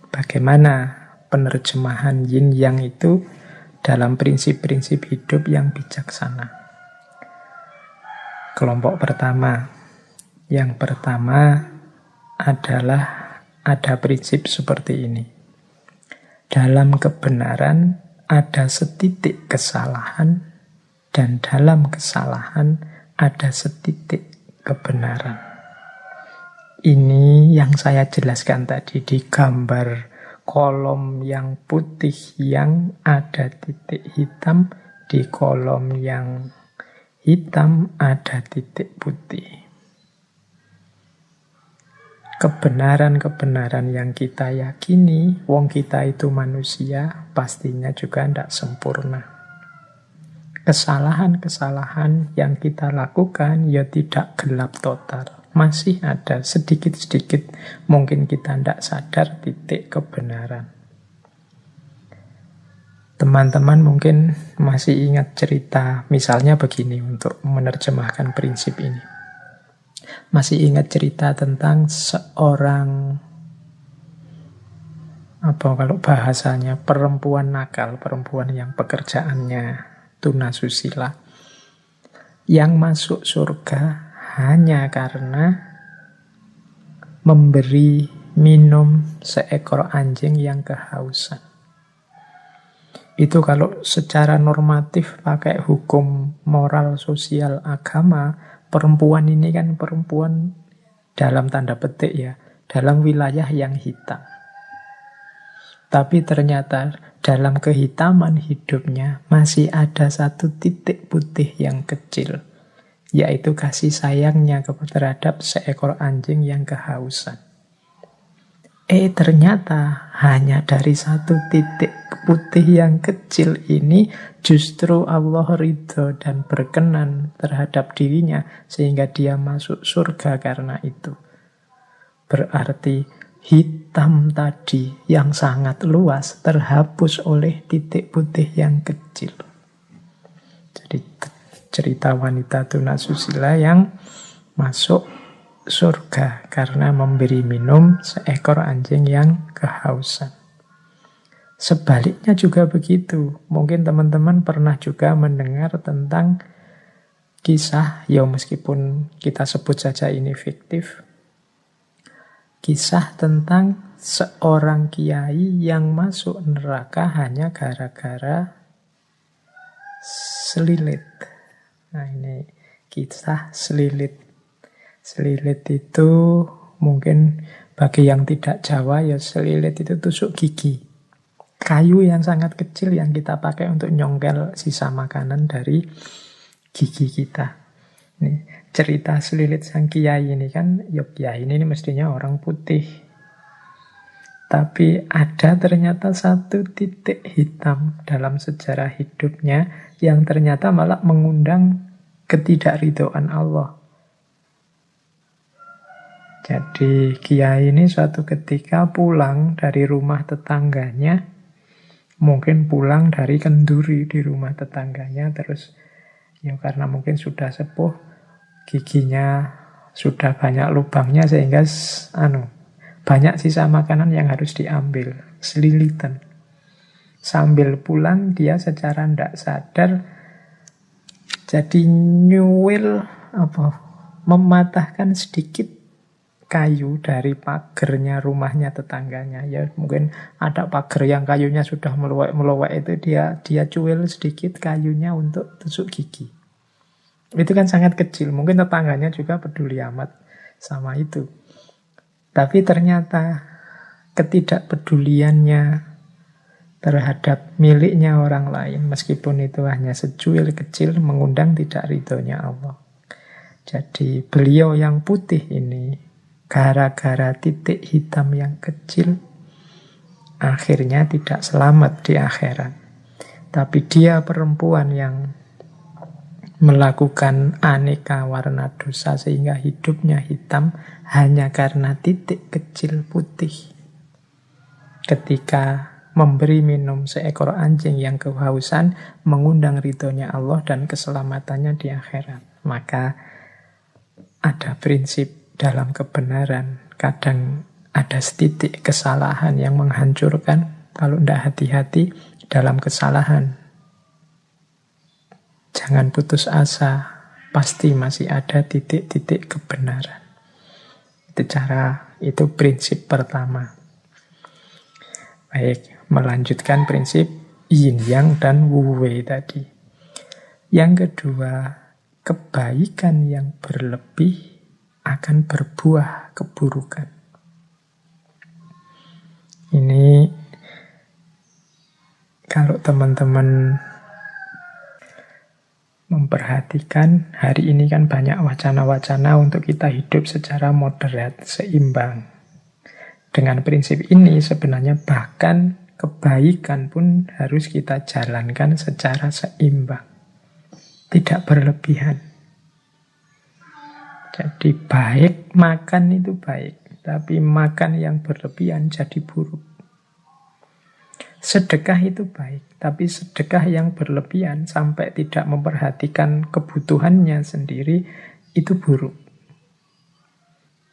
bagaimana penerjemahan yin yang itu dalam prinsip-prinsip hidup yang bijaksana. Kelompok pertama. Yang pertama adalah ada prinsip seperti ini. Dalam kebenaran ada setitik kesalahan, dan dalam kesalahan ada setitik kebenaran. Ini yang saya jelaskan tadi di gambar kolom yang putih yang ada titik hitam, di kolom yang hitam ada titik putih. Kebenaran-kebenaran yang kita yakini, wong kita itu manusia, pastinya juga tidak sempurna. Kesalahan-kesalahan yang kita lakukan ya tidak gelap total. Masih ada sedikit-sedikit, mungkin kita tidak sadar titik kebenaran. Teman-teman mungkin masih ingat cerita, misalnya begini untuk menerjemahkan prinsip ini. Masih ingat cerita tentang seorang, kalau bahasanya, perempuan nakal, perempuan yang pekerjaannya tunasusila, yang masuk surga hanya karena memberi minum seekor anjing yang kehausan. Itu kalau secara normatif pakai hukum moral sosial agama, perempuan ini kan perempuan dalam tanda petik ya, dalam wilayah yang hitam. Tapi ternyata dalam kehitaman hidupnya masih ada satu titik putih yang kecil, yaitu kasih sayangnya terhadap seekor anjing yang kehausan. Ternyata hanya dari satu titik putih yang kecil ini justru Allah ridho dan berkenan terhadap dirinya sehingga dia masuk surga karena itu. Berarti hitam tadi yang sangat luas terhapus oleh titik putih yang kecil. Jadi cerita wanita tunasusila yang masuk surga karena memberi minum seekor anjing yang kehausan. Sebaliknya juga begitu. Mungkin teman-teman pernah juga mendengar tentang kisah, ya meskipun kita sebut saja ini fiktif, kisah tentang seorang kiai yang masuk neraka hanya gara-gara selilit. Nah ini kisah selilit. Selilit itu mungkin bagi yang tidak Jawa ya selilit itu tusuk gigi. Kayu yang sangat kecil yang kita pakai untuk nyongkel sisa makanan dari gigi kita. Ini cerita selilit sang kiai ini kan, ya kiai ini mestinya orang putih. Tapi ada ternyata satu titik hitam dalam sejarah hidupnya yang ternyata malah mengundang ketidakridhoan Allah. Jadi kiai ini suatu ketika pulang dari rumah tetangganya, mungkin pulang dari kenduri di rumah tetangganya, terus ya karena mungkin sudah sepuh, giginya sudah banyak lubangnya sehingga banyak sisa makanan yang harus diambil, selilitan. Sambil pulang dia secara tidak sadar jadi nyuwil mematahkan sedikit kayu dari pagernya rumahnya tetangganya. Ya mungkin ada pagar yang kayunya sudah meluwek-meluwek itu dia cuil sedikit kayunya untuk tusuk gigi. Itu kan sangat kecil. Mungkin tetangganya juga peduli amat sama itu. Tapi ternyata ketidakpeduliannya terhadap miliknya orang lain, meskipun itu hanya secuil kecil, mengundang tidak ridhonya Allah. Jadi beliau yang putih ini gara-gara titik hitam yang kecil, akhirnya tidak selamat di akhirat. Tapi dia perempuan yang melakukan aneka warna dosa sehingga hidupnya hitam hanya karena titik kecil putih. Ketika memberi minum seekor anjing yang kehausan, mengundang ridhonya Allah dan keselamatannya di akhirat. Maka ada prinsip dalam kebenaran, kadang ada setitik kesalahan yang menghancurkan. Kalau tidak hati-hati dalam kesalahan, Jangan putus asa, pasti masih ada titik-titik kebenaran. Itu prinsip pertama. Baik, melanjutkan prinsip yin yang dan wu wei tadi. Yang kedua, kebaikan yang berlebih akan berbuah keburukan. Ini kalau teman-teman memperhatikan, hari ini kan banyak wacana-wacana untuk kita hidup secara moderat, seimbang. Dengan prinsip ini sebenarnya bahkan kebaikan pun harus kita jalankan secara seimbang. Tidak berlebihan. Jadi baik, makan itu baik. Tapi makan yang berlebihan jadi buruk. Sedekah itu baik. Tapi sedekah yang berlebihan sampai tidak memperhatikan kebutuhannya sendiri, itu buruk.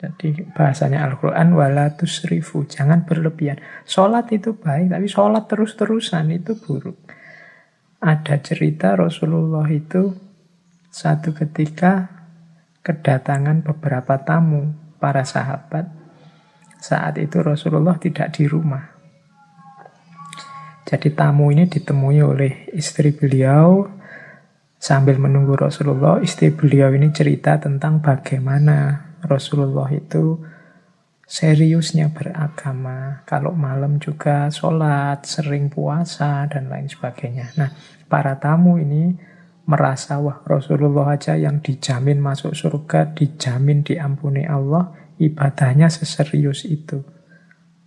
Jadi bahasanya Al-Quran, wala tusrifu, jangan berlebihan. Sholat itu baik, tapi sholat terus-terusan itu buruk. Ada cerita Rasulullah itu satu ketika kedatangan beberapa tamu, para sahabat. Saat itu Rasulullah tidak di rumah. Jadi tamu ini ditemui oleh istri beliau. Sambil menunggu Rasulullah, istri beliau ini cerita tentang bagaimana Rasulullah itu seriusnya beragama. Kalau malam juga sholat, sering puasa, dan lain sebagainya. Nah, para tamu ini merasa, wah Rasulullah aja yang dijamin masuk surga, dijamin diampuni Allah, ibadahnya seserius itu.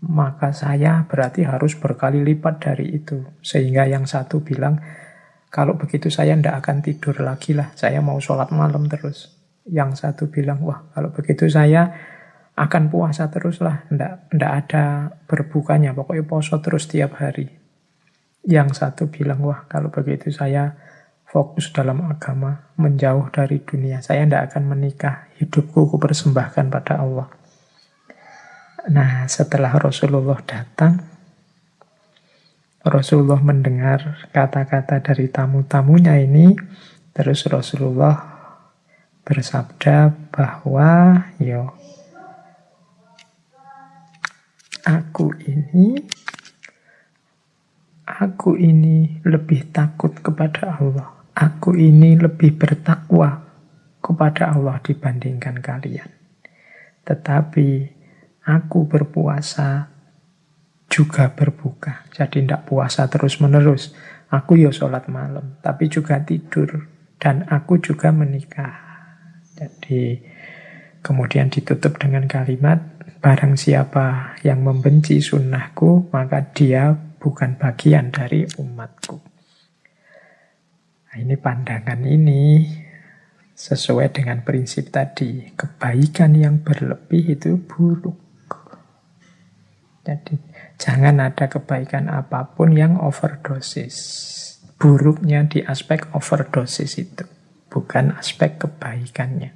Maka saya berarti harus berkali lipat dari itu. Sehingga yang satu bilang, kalau begitu saya tidak akan tidur lagi lah, saya mau sholat malam terus. Yang satu bilang, wah kalau begitu saya akan puasa terus lah, tidak ada berbukanya, pokoknya poso terus tiap hari. Yang satu bilang, wah kalau begitu saya fokus dalam agama, menjauh dari dunia, saya tidak akan menikah, hidupku kupersembahkan pada Allah. Nah, setelah Rasulullah datang, Rasulullah mendengar kata-kata dari tamu-tamunya ini, terus Rasulullah bersabda bahwa aku ini lebih takut kepada Allah. Aku ini lebih bertakwa kepada Allah dibandingkan kalian. Tetapi aku berpuasa juga berbuka. Jadi tidak puasa terus-menerus. Aku sholat malam, tapi juga tidur. Dan aku juga menikah. Jadi kemudian ditutup dengan kalimat, barang siapa yang membenci sunnahku, maka dia bukan bagian dari umatku. Nah, ini pandangan ini sesuai dengan prinsip tadi. Kebaikan yang berlebih itu buruk. Jadi jangan ada kebaikan apapun yang overdosis. Buruknya di aspek overdosis itu, bukan aspek kebaikannya.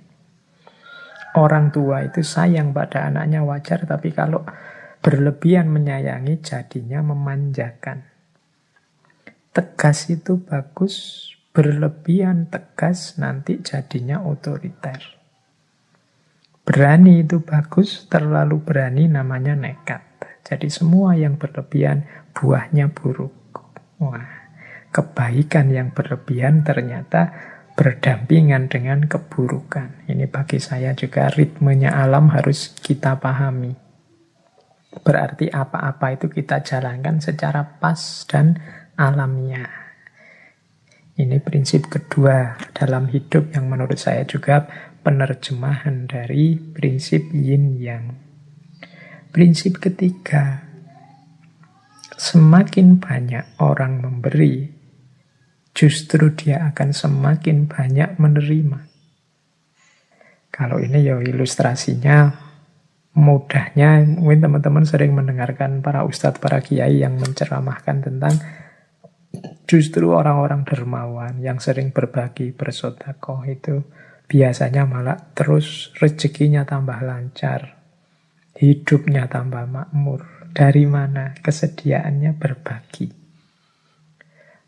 Orang tua itu sayang pada anaknya wajar, tapi kalau berlebihan menyayangi jadinya memanjakan. Tegas itu bagus, berlebihan tegas nanti jadinya otoriter. Berani itu bagus, terlalu berani namanya nekat. Jadi semua yang berlebihan buahnya buruk. Wah, kebaikan yang berlebihan ternyata berdampingan dengan keburukan. Ini bagi saya juga ritmenya alam harus kita pahami. Berarti apa-apa itu kita jalankan secara pas dan alamiah. Ini prinsip kedua dalam hidup yang menurut saya juga penerjemahan dari prinsip yin yang. Prinsip ketiga, semakin banyak orang memberi, justru dia akan semakin banyak menerima. Kalau ini ilustrasinya mudahnya, mungkin teman-teman sering mendengarkan para ustadz, para kiai yang menceramahkan tentang justru orang-orang dermawan yang sering berbagi, bersedekah itu biasanya malah terus rezekinya tambah lancar, hidupnya tambah makmur. Dari mana? Kesediaannya berbagi.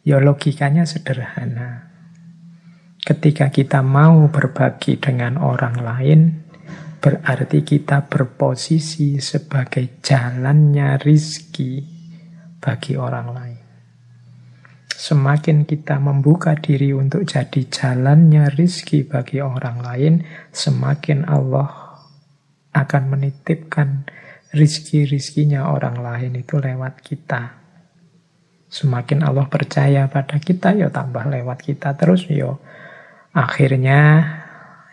Logikanya sederhana. Ketika kita mau berbagi dengan orang lain, berarti kita berposisi sebagai jalannya rizki bagi orang lain. Semakin kita membuka diri untuk jadi jalannya rizki bagi orang lain, semakin Allah akan menitipkan rizki-rizkinya orang lain itu lewat kita. Semakin Allah percaya pada kita, ya tambah lewat kita terus, ya akhirnya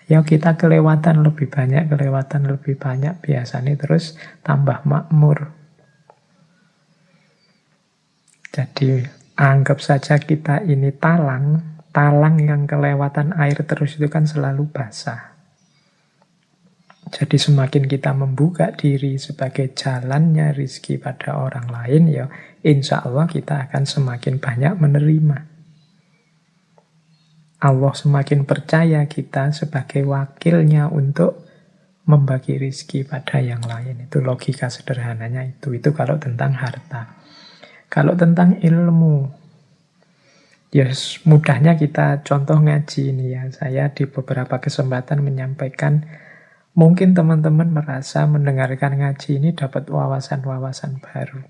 ya kita kelewatan lebih banyak, biasanya terus tambah makmur. Jadi anggap saja kita ini talang yang kelewatan air terus itu kan selalu basah. Jadi semakin kita membuka diri sebagai jalannya rizki pada orang lain, ya insya Allah kita akan semakin banyak menerima. Allah semakin percaya kita sebagai wakilnya untuk membagi rizki pada yang lain. Itu logika sederhananya itu. Itu kalau tentang harta. Kalau tentang ilmu, ya mudahnya kita contoh ngaji ini ya. Saya di beberapa kesempatan menyampaikan, mungkin teman-teman merasa mendengarkan ngaji ini dapat wawasan-wawasan baru.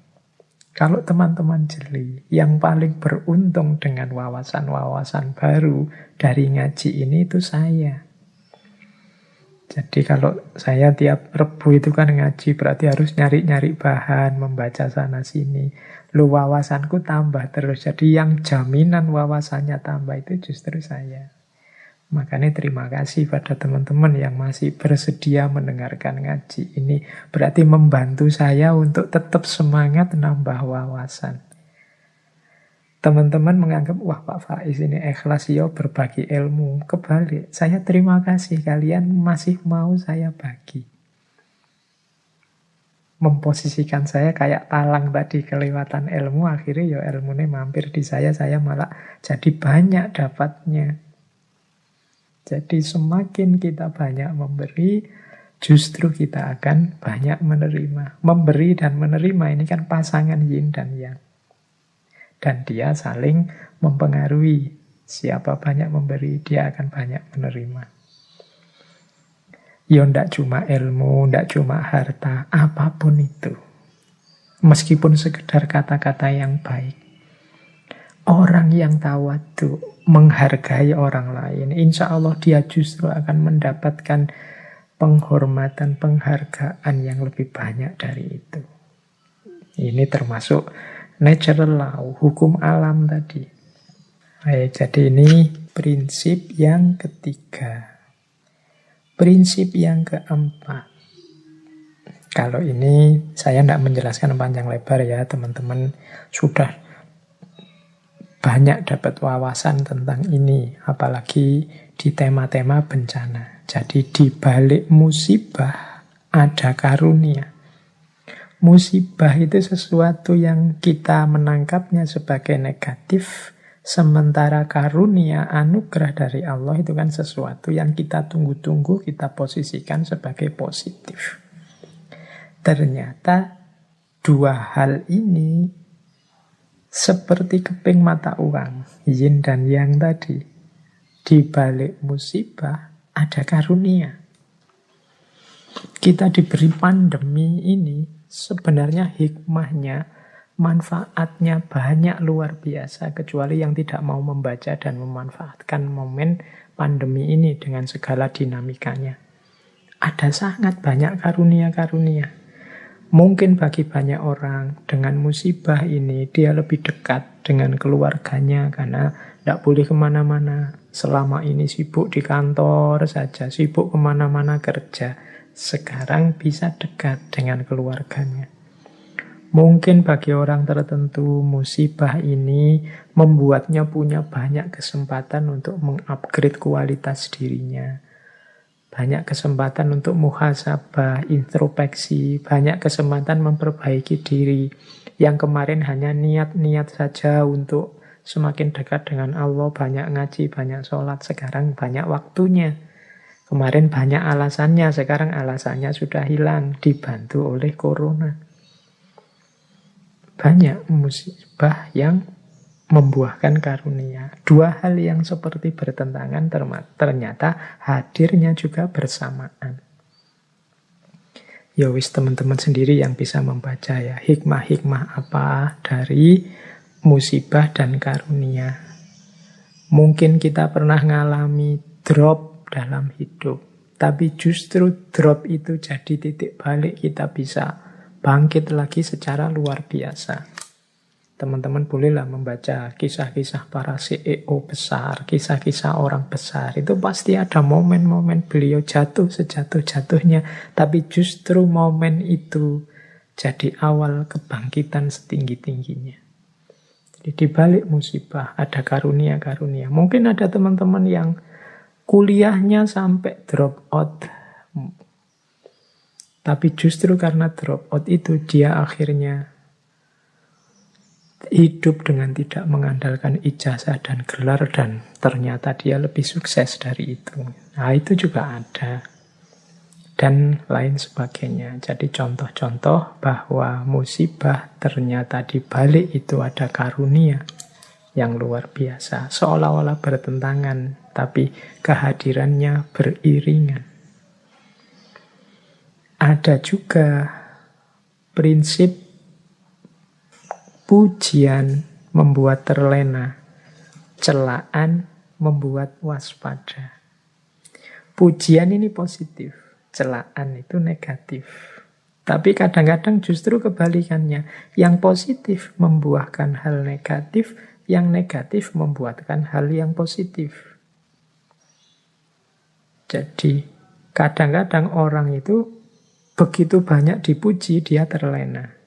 Kalau teman-teman jeli, yang paling beruntung dengan wawasan-wawasan baru dari ngaji ini itu saya. Jadi kalau saya tiap Rebu itu kan ngaji, berarti harus nyari-nyari bahan, membaca sana-sini. Lu wawasanku tambah terus. Jadi yang jaminan wawasannya tambah itu justru saya. Makanya terima kasih pada teman-teman yang masih bersedia mendengarkan ngaji ini. Berarti membantu saya untuk tetap semangat nambah wawasan. Teman-teman menganggap, wah Pak Faiz ini ikhlas ya berbagi ilmu. Kebalik, saya terima kasih kalian masih mau saya bagi. Memposisikan saya kayak talang tadi, kelewatan ilmu, akhirnya ya ilmunya mampir di saya malah jadi banyak dapatnya. Jadi semakin kita banyak memberi, justru kita akan banyak menerima. Memberi dan menerima ini kan pasangan yin dan yang. Dan dia saling mempengaruhi. Siapa banyak memberi, dia akan banyak menerima. Ya ndak cuma ilmu, ndak cuma harta, apapun itu. Meskipun sekedar kata-kata yang baik. Orang yang tawadhu, menghargai orang lain, insya Allah dia justru akan mendapatkan penghormatan, penghargaan yang lebih banyak dari itu. Ini termasuk natural law, hukum alam tadi. Baik, jadi ini prinsip yang ketiga. Prinsip yang keempat. Kalau ini saya tidak menjelaskan panjang lebar ya, teman-teman sudah banyak dapat wawasan tentang ini, apalagi di tema-tema bencana. Jadi di balik musibah ada karunia. Musibah itu sesuatu yang kita menangkapnya sebagai negatif, sementara karunia, anugerah dari Allah itu kan sesuatu yang kita tunggu-tunggu, kita posisikan sebagai positif. Ternyata dua hal ini seperti keping mata uang, yin dan yang tadi. Di balik musibah ada karunia. Kita diberi pandemi ini, sebenarnya hikmahnya, manfaatnya banyak luar biasa, kecuali yang tidak mau membaca dan memanfaatkan momen pandemi ini dengan segala dinamikanya. Ada sangat banyak karunia-karunia. Mungkin bagi banyak orang dengan musibah ini dia lebih dekat dengan keluarganya karena tidak boleh kemana-mana. Selama ini sibuk di kantor saja, sibuk kemana-mana kerja. Sekarang bisa dekat dengan keluarganya. Mungkin bagi orang tertentu musibah ini membuatnya punya banyak kesempatan untuk mengupgrade kualitas dirinya. Banyak kesempatan untuk muhasabah, introspeksi, banyak kesempatan memperbaiki diri. Yang kemarin hanya niat-niat saja untuk semakin dekat dengan Allah, banyak ngaji, banyak sholat, sekarang banyak waktunya. Kemarin banyak alasannya, sekarang alasannya sudah hilang, dibantu oleh corona. Banyak musibah yang membuahkan karunia. Dua hal yang seperti bertentangan ternyata hadirnya juga bersamaan. Ya wis, teman-teman sendiri yang bisa membaca ya, hikmah-hikmah apa dari musibah dan karunia. Mungkin kita pernah ngalami drop dalam hidup, tapi justru drop itu jadi titik balik kita bisa bangkit lagi secara luar biasa. Teman-teman bolehlah membaca kisah-kisah para CEO besar, kisah-kisah orang besar. Itu pasti ada momen-momen beliau jatuh sejatuh-jatuhnya. Tapi justru momen itu jadi awal kebangkitan setinggi-tingginya. Jadi di balik musibah ada karunia-karunia. Mungkin ada teman-teman yang kuliahnya sampai drop out. Tapi justru karena drop out itu dia akhirnya hidup dengan tidak mengandalkan ijazah dan gelar, dan ternyata dia lebih sukses dari itu. Nah, itu juga ada. Dan lain sebagainya. Jadi contoh-contoh bahwa musibah ternyata di balik itu ada karunia yang luar biasa. Seolah-olah bertentangan, tapi kehadirannya beriringan. Ada juga prinsip pujian membuat terlena, celaan membuat waspada. Pujian ini positif, celaan itu negatif. Tapi kadang-kadang justru kebalikannya. Yang positif membuahkan hal negatif, yang negatif membuahkan hal yang positif. Jadi kadang-kadang orang itu begitu banyak dipuji, dia terlena.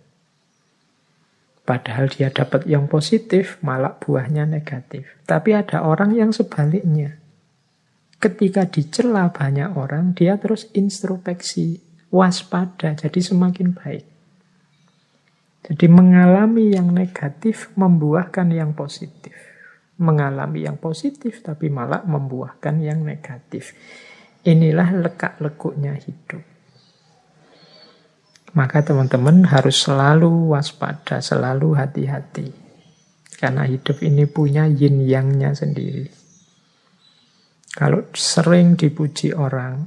Padahal dia dapat yang positif, malah buahnya negatif. Tapi ada orang yang sebaliknya. Ketika dicela banyak orang, dia terus introspeksi, waspada, jadi semakin baik. Jadi mengalami yang negatif, membuahkan yang positif. Mengalami yang positif, tapi malah membuahkan yang negatif. Inilah lekak-lekuknya hidup. Maka teman-teman harus selalu waspada, selalu hati-hati. Karena hidup ini punya yin yang-nya sendiri. Kalau sering dipuji orang,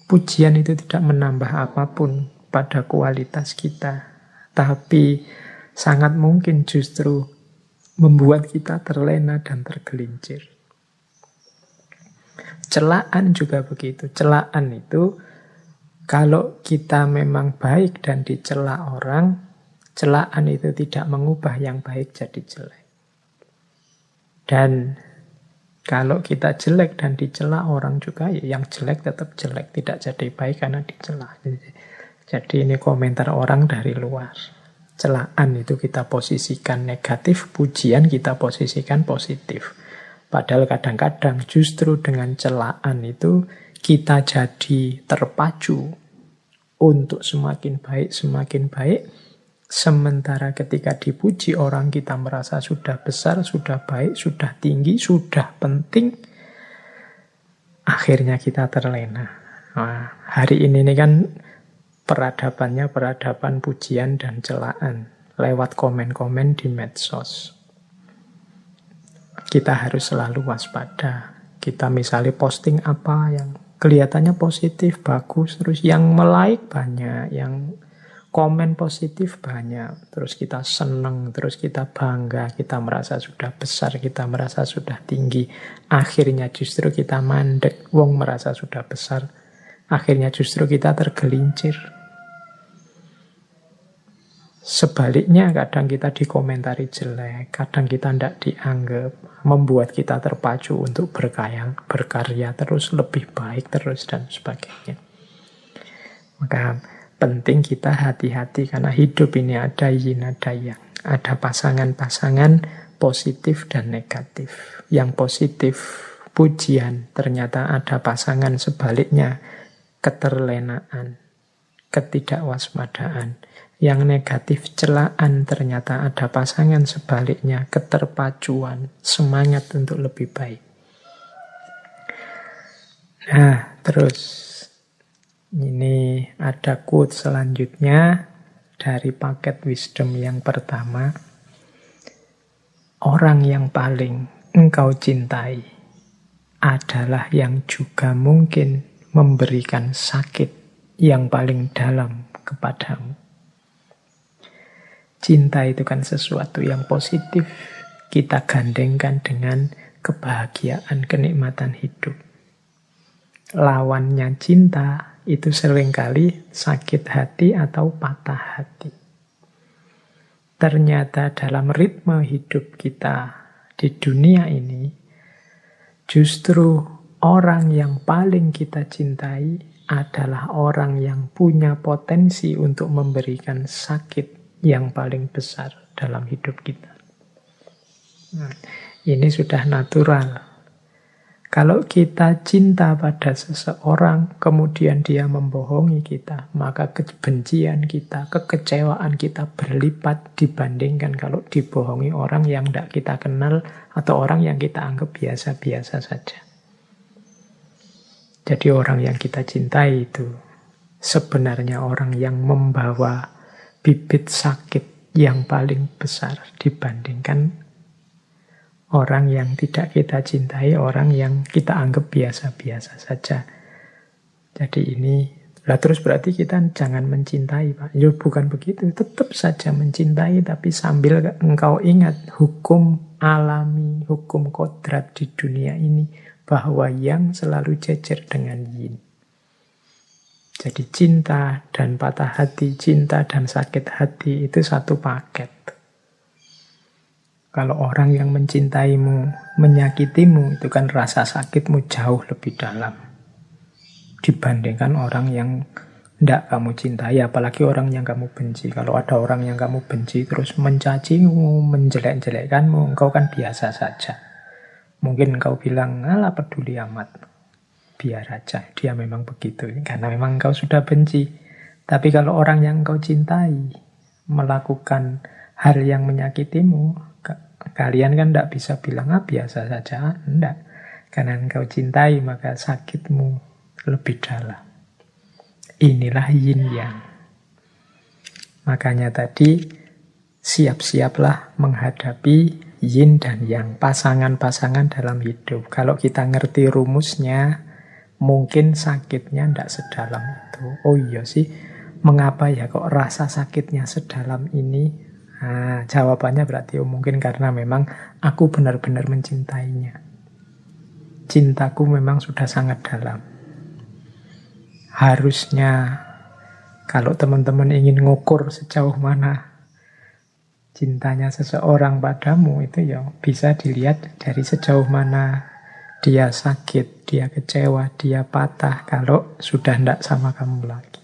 pujian itu tidak menambah apapun pada kualitas kita. Tapi sangat mungkin justru membuat kita terlena dan tergelincir. Celaan juga begitu. Celaan itu kalau kita memang baik dan dicela orang, celaan itu tidak mengubah yang baik jadi jelek. Dan kalau kita jelek dan dicela orang juga, ya yang jelek tetap jelek, tidak jadi baik karena dicela. Jadi ini komentar orang dari luar. Celaan itu kita posisikan negatif, pujian kita posisikan positif. Padahal kadang-kadang justru dengan celaan itu kita jadi terpacu untuk semakin baik, sementara ketika dipuji orang kita merasa sudah besar, sudah baik, sudah tinggi, sudah penting, akhirnya kita terlena. Nah, hari ini kan peradabannya peradaban pujian dan celaan lewat komen-komen di medsos. Kita harus selalu waspada. Kita misalnya posting apa yang kelihatannya positif, bagus, terus yang like banyak, yang komen positif banyak, terus kita seneng, terus kita bangga, kita merasa sudah besar, kita merasa sudah tinggi. Akhirnya justru kita mandek, wong merasa sudah besar. Akhirnya justru kita tergelincir. Sebaliknya kadang kita dikomentari jelek, kadang kita tidak dianggap, membuat kita terpacu untuk berkarya terus, lebih baik terus, dan sebagainya. Maka penting kita hati-hati karena hidup ini ada yin, ada yang. Ada pasangan-pasangan positif dan negatif. Yang positif pujian, ternyata ada pasangan sebaliknya, keterlenaan, ketidakwaspadaan. Yang negatif celaan, ternyata ada pasangan sebaliknya, keterpacuan, semangat untuk lebih baik. Nah, terus ini ada quote selanjutnya dari paket wisdom yang pertama. orang yang paling engkau cintai adalah yang juga mungkin memberikan sakit yang paling dalam kepadamu. Cinta itu kan sesuatu yang positif. Kita gandengkan dengan kebahagiaan, kenikmatan hidup. Lawannya cinta itu seringkali sakit hati atau patah hati. Ternyata dalam ritme hidup kita di dunia ini, justru orang yang paling kita cintai adalah orang yang punya potensi untuk memberikan sakit yang paling besar dalam hidup kita. Nah, ini sudah natural. Kalau kita cinta pada seseorang, kemudian dia membohongi kita, maka kebencian kita, kekecewaan kita berlipat dibandingkan kalau dibohongi orang yang tidak kita kenal atau orang yang kita anggap biasa-biasa saja. Jadi orang yang kita cintai itu sebenarnya orang yang membawa bibit sakit yang paling besar dibandingkan orang yang tidak kita cintai, orang yang kita anggap biasa-biasa saja. Jadi ini, terus berarti kita jangan mencintai, Pak. Ya bukan begitu, tetap saja mencintai, tapi sambil engkau ingat hukum alami, hukum kodrat di dunia ini, bahwa yang selalu jejer dengan yin. Jadi cinta dan patah hati, cinta dan sakit hati itu satu paket. Kalau orang yang mencintaimu, menyakitimu, itu kan rasa sakitmu jauh lebih dalam dibandingkan orang yang tidak kamu cintai, apalagi orang yang kamu benci. Kalau ada orang yang kamu benci terus mencacimu, menjelek-jelekkanmu, engkau kan biasa saja. Mungkin engkau bilang, alah peduli amat, biar aja, dia memang begitu, karena memang engkau sudah benci. Tapi kalau orang yang engkau cintai melakukan hal yang menyakitimu, kalian kan tidak bisa bilang, biasa saja. Tidak. Karena engkau cintai, maka sakitmu lebih dalam. Inilah yin yang. Makanya tadi, siap-siaplah menghadapi yin dan yang. Pasangan-pasangan dalam hidup. Kalau kita ngerti rumusnya, mungkin sakitnya tidak sedalam itu. Oh iya sih, mengapa ya kok rasa sakitnya sedalam ini? Nah, jawabannya berarti mungkin karena memang aku benar-benar mencintainya. Cintaku memang sudah sangat dalam. Harusnya kalau teman-teman ingin ngukur sejauh mana cintanya seseorang padamu, itu ya bisa dilihat dari sejauh mana dia sakit, dia kecewa, dia patah kalau sudah tidak sama kamu lagi.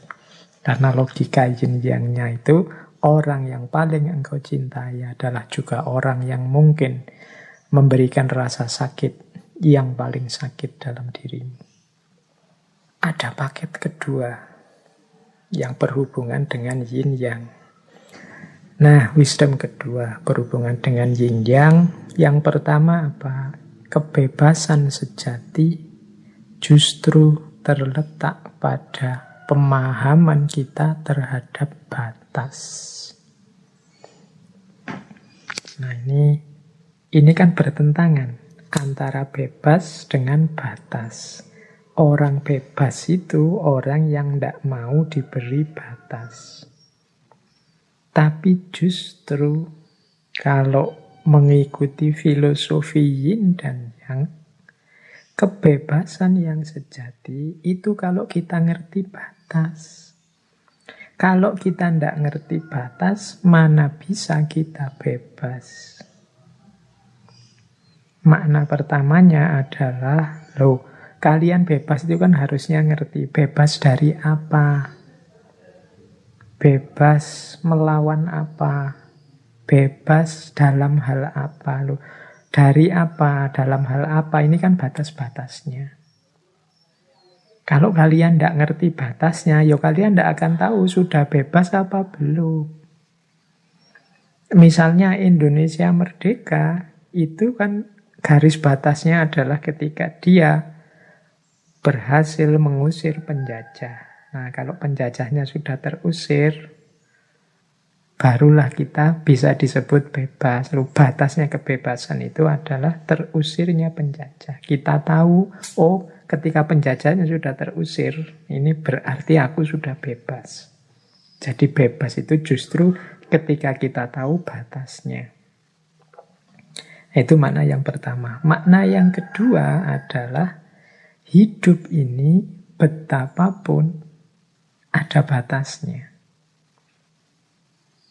Karena logika yin yang-nya itu, orang yang paling engkau cintai adalah juga orang yang mungkin memberikan rasa sakit yang paling sakit dalam dirimu. Ada paket kedua yang berhubungan dengan yin yang. Nah, wisdom kedua berhubungan dengan yin yang. Yang pertama apa? Kebebasan sejati justru terletak pada pemahaman kita terhadap batas. Nah, ini kan bertentangan antara bebas dengan batas. Orang bebas itu orang yang tidak mau diberi batas. Tapi justru kalau mengikuti filosofi yin dan yang, kebebasan yang sejati itu kalau kita ngerti batas. Kalau kita tidak ngerti batas, mana bisa kita bebas? Makna pertamanya adalah, kalian bebas itu kan harusnya ngerti. Bebas dari apa? Bebas melawan apa? Bebas dalam hal apa? Dari apa? Dalam hal apa? Ini kan batas-batasnya. Kalau kalian tidak ngerti batasnya, ya kalian tidak akan tahu sudah bebas apa belum. Misalnya Indonesia merdeka, itu kan garis batasnya adalah ketika dia berhasil mengusir penjajah. Nah, kalau penjajahnya sudah terusir, barulah kita bisa disebut bebas. Lalu batasnya kebebasan itu adalah terusirnya penjajah. Kita tahu, oh ketika penjajahnya sudah terusir, ini berarti aku sudah bebas. Jadi bebas itu justru ketika kita tahu batasnya. Itu makna yang pertama. Makna yang kedua adalah hidup ini betapapun ada batasnya.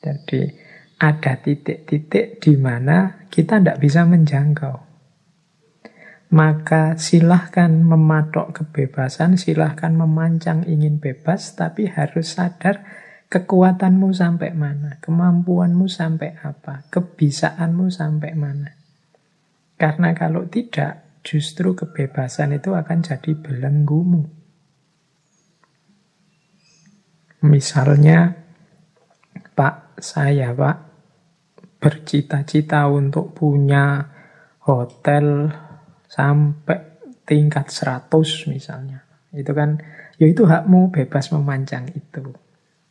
Jadi ada titik-titik di mana kita tidak bisa menjangkau. Maka silahkan mematok kebebasan, silahkan memancang ingin bebas, tapi harus sadar kekuatanmu sampai mana, kemampuanmu sampai apa, kebisaanmu sampai mana. Karena kalau tidak, justru kebebasan itu akan jadi belenggumu. Misalnya, Pak, saya bercita-cita untuk punya hotel sampai tingkat 100 misalnya. Itu kan, ya itu hakmu bebas memancang itu.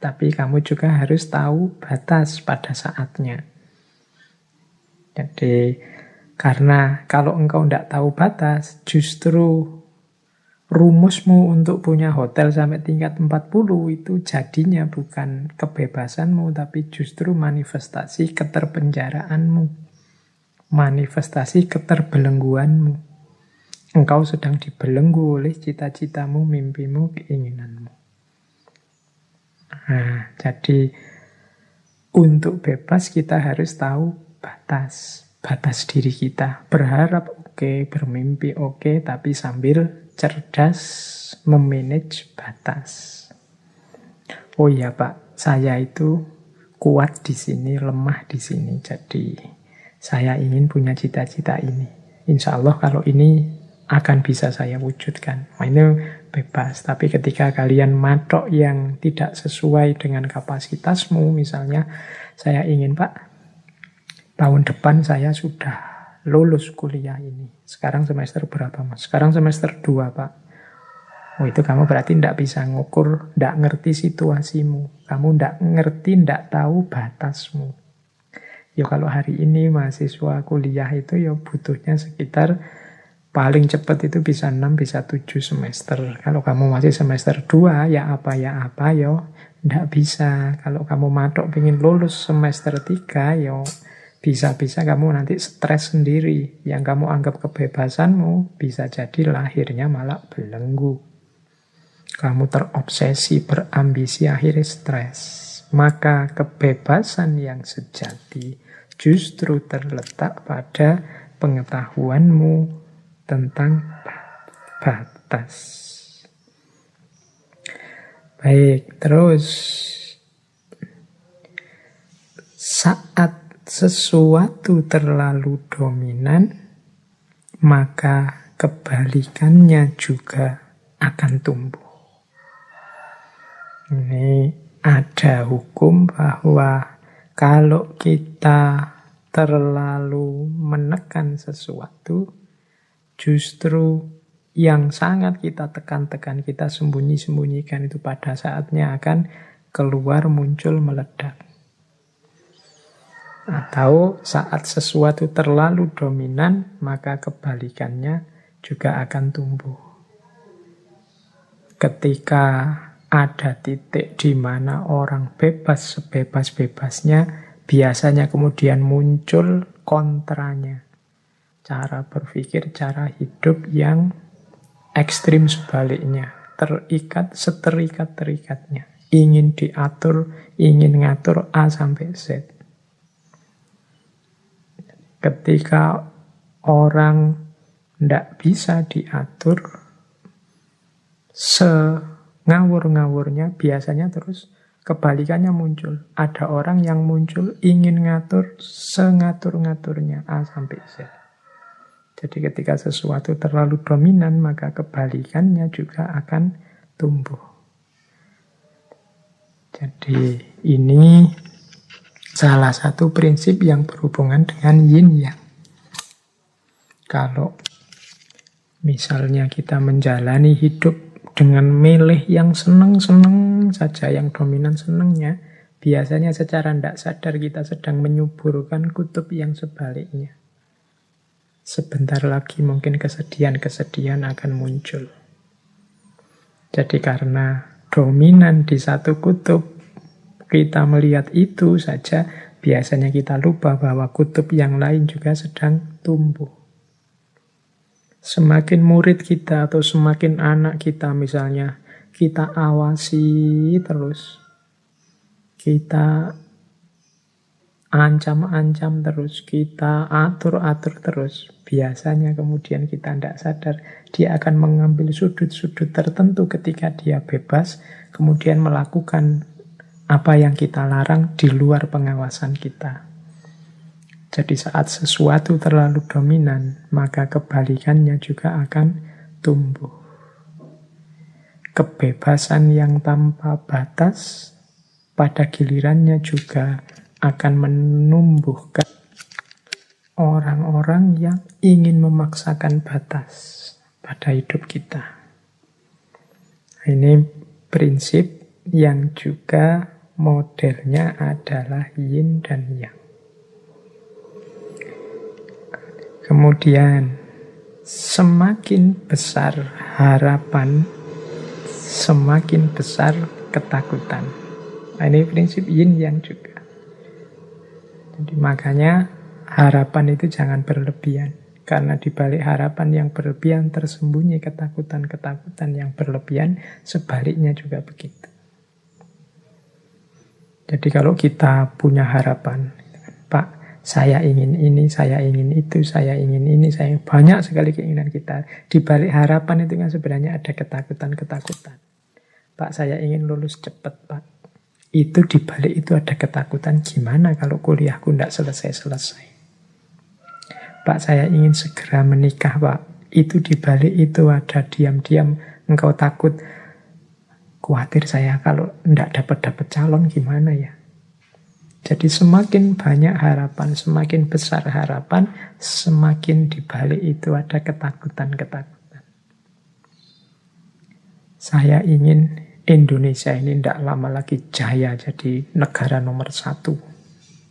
Tapi kamu juga harus tahu batas pada saatnya. Jadi, karena kalau engkau tidak tahu batas, justru rumusmu untuk punya hotel sampai tingkat 40 itu jadinya bukan kebebasanmu, tapi justru manifestasi keterpenjaraanmu. Manifestasi keterbelengguanmu. Engkau sedang dibelenggu oleh cita-citamu, mimpimu, keinginanmu. Nah, jadi untuk bebas kita harus tahu batas. Batas diri kita. Berharap oke, bermimpi oke, tapi sambil cerdas memanage batas. Oh iya Pak, saya itu kuat di sini, lemah di sini. Jadi saya ingin punya cita-cita ini. Insya Allah kalau ini akan bisa saya wujudkan. Nah, ini bebas. Tapi ketika kalian matok yang tidak sesuai dengan kapasitasmu, misalnya saya ingin Pak, tahun depan saya sudah lulus kuliah ini. Sekarang semester berapa Mas? Sekarang semester 2 Pak. Oh itu kamu berarti tidak bisa ngukur, tidak ngerti situasimu. Kamu tidak ngerti, tidak tahu batasmu. Ya kalau hari ini mahasiswa kuliah itu ya butuhnya sekitar paling cepat itu bisa 6, bisa 7 semester. Kalau kamu masih semester 2 ya apa ya tidak bisa. Kalau kamu matok pengen lulus semester 3 ya bisa-bisa kamu nanti stres sendiri. Yang kamu anggap kebebasanmu bisa jadi lahirnya malah belenggu. Kamu terobsesi, berambisi, akhirnya stres. Maka kebebasan yang sejati justru terletak pada pengetahuanmu tentang batas. Baik, terus saat sesuatu terlalu dominan, maka kebalikannya juga akan tumbuh. Ini ada hukum bahwa kalau kita terlalu menekan sesuatu, justru yang sangat kita tekan-tekan, kita sembunyi-sembunyikan itu pada saatnya akan keluar, muncul, meledak. Atau saat sesuatu terlalu dominan, maka kebalikannya juga akan tumbuh. Ketika ada titik di mana orang bebas sebebas-bebasnya, biasanya kemudian muncul kontranya. Cara berpikir, cara hidup yang ekstrim sebaliknya. Terikat seterikat-terikatnya. Ingin diatur, ingin ngatur A sampai Z. Ketika orang tidak bisa diatur, ngawur-ngawurnya biasanya terus kebalikannya muncul. Ada orang yang muncul ingin ngatur sengatur-ngaturnya A sampai Z. Jadi ketika sesuatu terlalu dominan, maka kebalikannya juga akan tumbuh. Jadi ini salah satu prinsip yang berhubungan dengan yin yang. Kalau misalnya kita menjalani hidup dengan milih yang seneng-seneng saja, yang dominan senengnya, Biasanya secara tidak sadar kita sedang menyuburkan kutub yang sebaliknya. Sebentar lagi mungkin kesedihan-kesedihan akan muncul. Jadi karena dominan di satu kutub, kita melihat itu saja, biasanya kita lupa bahwa kutub yang lain juga sedang tumbuh. Semakin murid kita atau semakin anak kita misalnya, kita awasi terus, kita ancam-ancam terus, kita atur-atur terus. Biasanya kemudian kita tidak sadar, dia akan mengambil sudut-sudut tertentu ketika dia bebas, kemudian melakukan apa yang kita larang di luar pengawasan kita. Jadi saat sesuatu terlalu dominan, maka kebalikannya juga akan tumbuh. Kebebasan yang tanpa batas pada gilirannya juga akan menumbuhkan orang-orang yang ingin memaksakan batas pada hidup kita. Ini prinsip yang juga modelnya adalah yin dan yang. Kemudian, semakin besar harapan, semakin besar ketakutan. Ini prinsip yin yang juga. Jadi makanya harapan itu jangan berlebihan. Karena di balik harapan yang berlebihan tersembunyi ketakutan-ketakutan yang berlebihan, sebaliknya juga begitu. Jadi kalau kita punya harapan, Pak, saya ingin ini, saya ingin itu, saya ingin ini, saya banyak sekali keinginan kita. Di balik harapan itu kan sebenarnya ada ketakutan-ketakutan. Pak, saya ingin lulus cepat, Pak. Itu di balik itu ada ketakutan, gimana kalau kuliahku tidak selesai-selesai. Pak, saya ingin segera menikah, Pak. Itu di balik itu ada diam-diam engkau takut, khawatir saya kalau tidak dapat calon gimana ya. Jadi semakin banyak harapan, semakin besar harapan, semakin di balik itu ada ketakutan-ketakutan. Saya ingin Indonesia ini tidak lama lagi jaya jadi negara nomor 1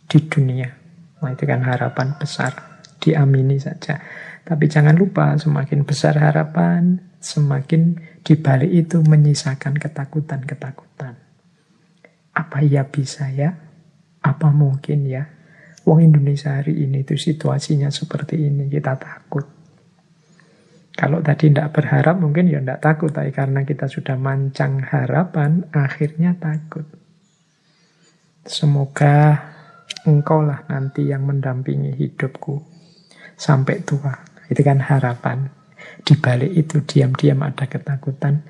di dunia. Nah, itu kan harapan besar, diamini saja. Tapi jangan lupa, semakin besar harapan, semakin dibalik itu menyisakan ketakutan-ketakutan. Apa iya bisa ya? Apa mungkin ya? Wong Indonesia hari ini itu situasinya seperti ini, kita takut. Kalau tadi tidak berharap mungkin ya tidak takut, tapi karena kita sudah mancang harapan, akhirnya takut. Semoga engkau lah nanti yang mendampingi hidupku sampai tua. Itu kan harapan. Di balik itu diam-diam ada ketakutan.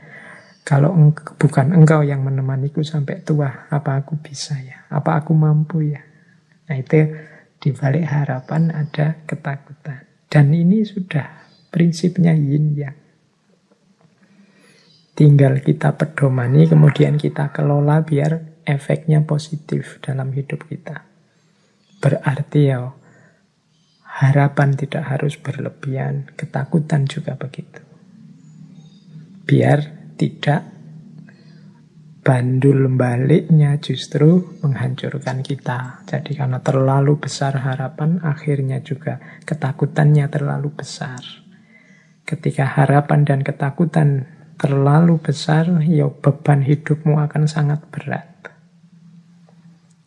Kalau bukan engkau yang menemaniku sampai tua, apa aku bisa ya? Apa aku mampu ya? Nah itu di balik harapan ada ketakutan. Dan ini sudah prinsipnya yin yang. Tinggal kita pedomani, kemudian kita kelola biar efeknya positif dalam hidup kita. Berarti ya, harapan tidak harus berlebihan, ketakutan juga begitu. Biar tidak bandul baliknya justru menghancurkan kita. Jadi karena terlalu besar harapan, akhirnya juga ketakutannya terlalu besar. Ketika harapan dan ketakutan terlalu besar, ya beban hidupmu akan sangat berat.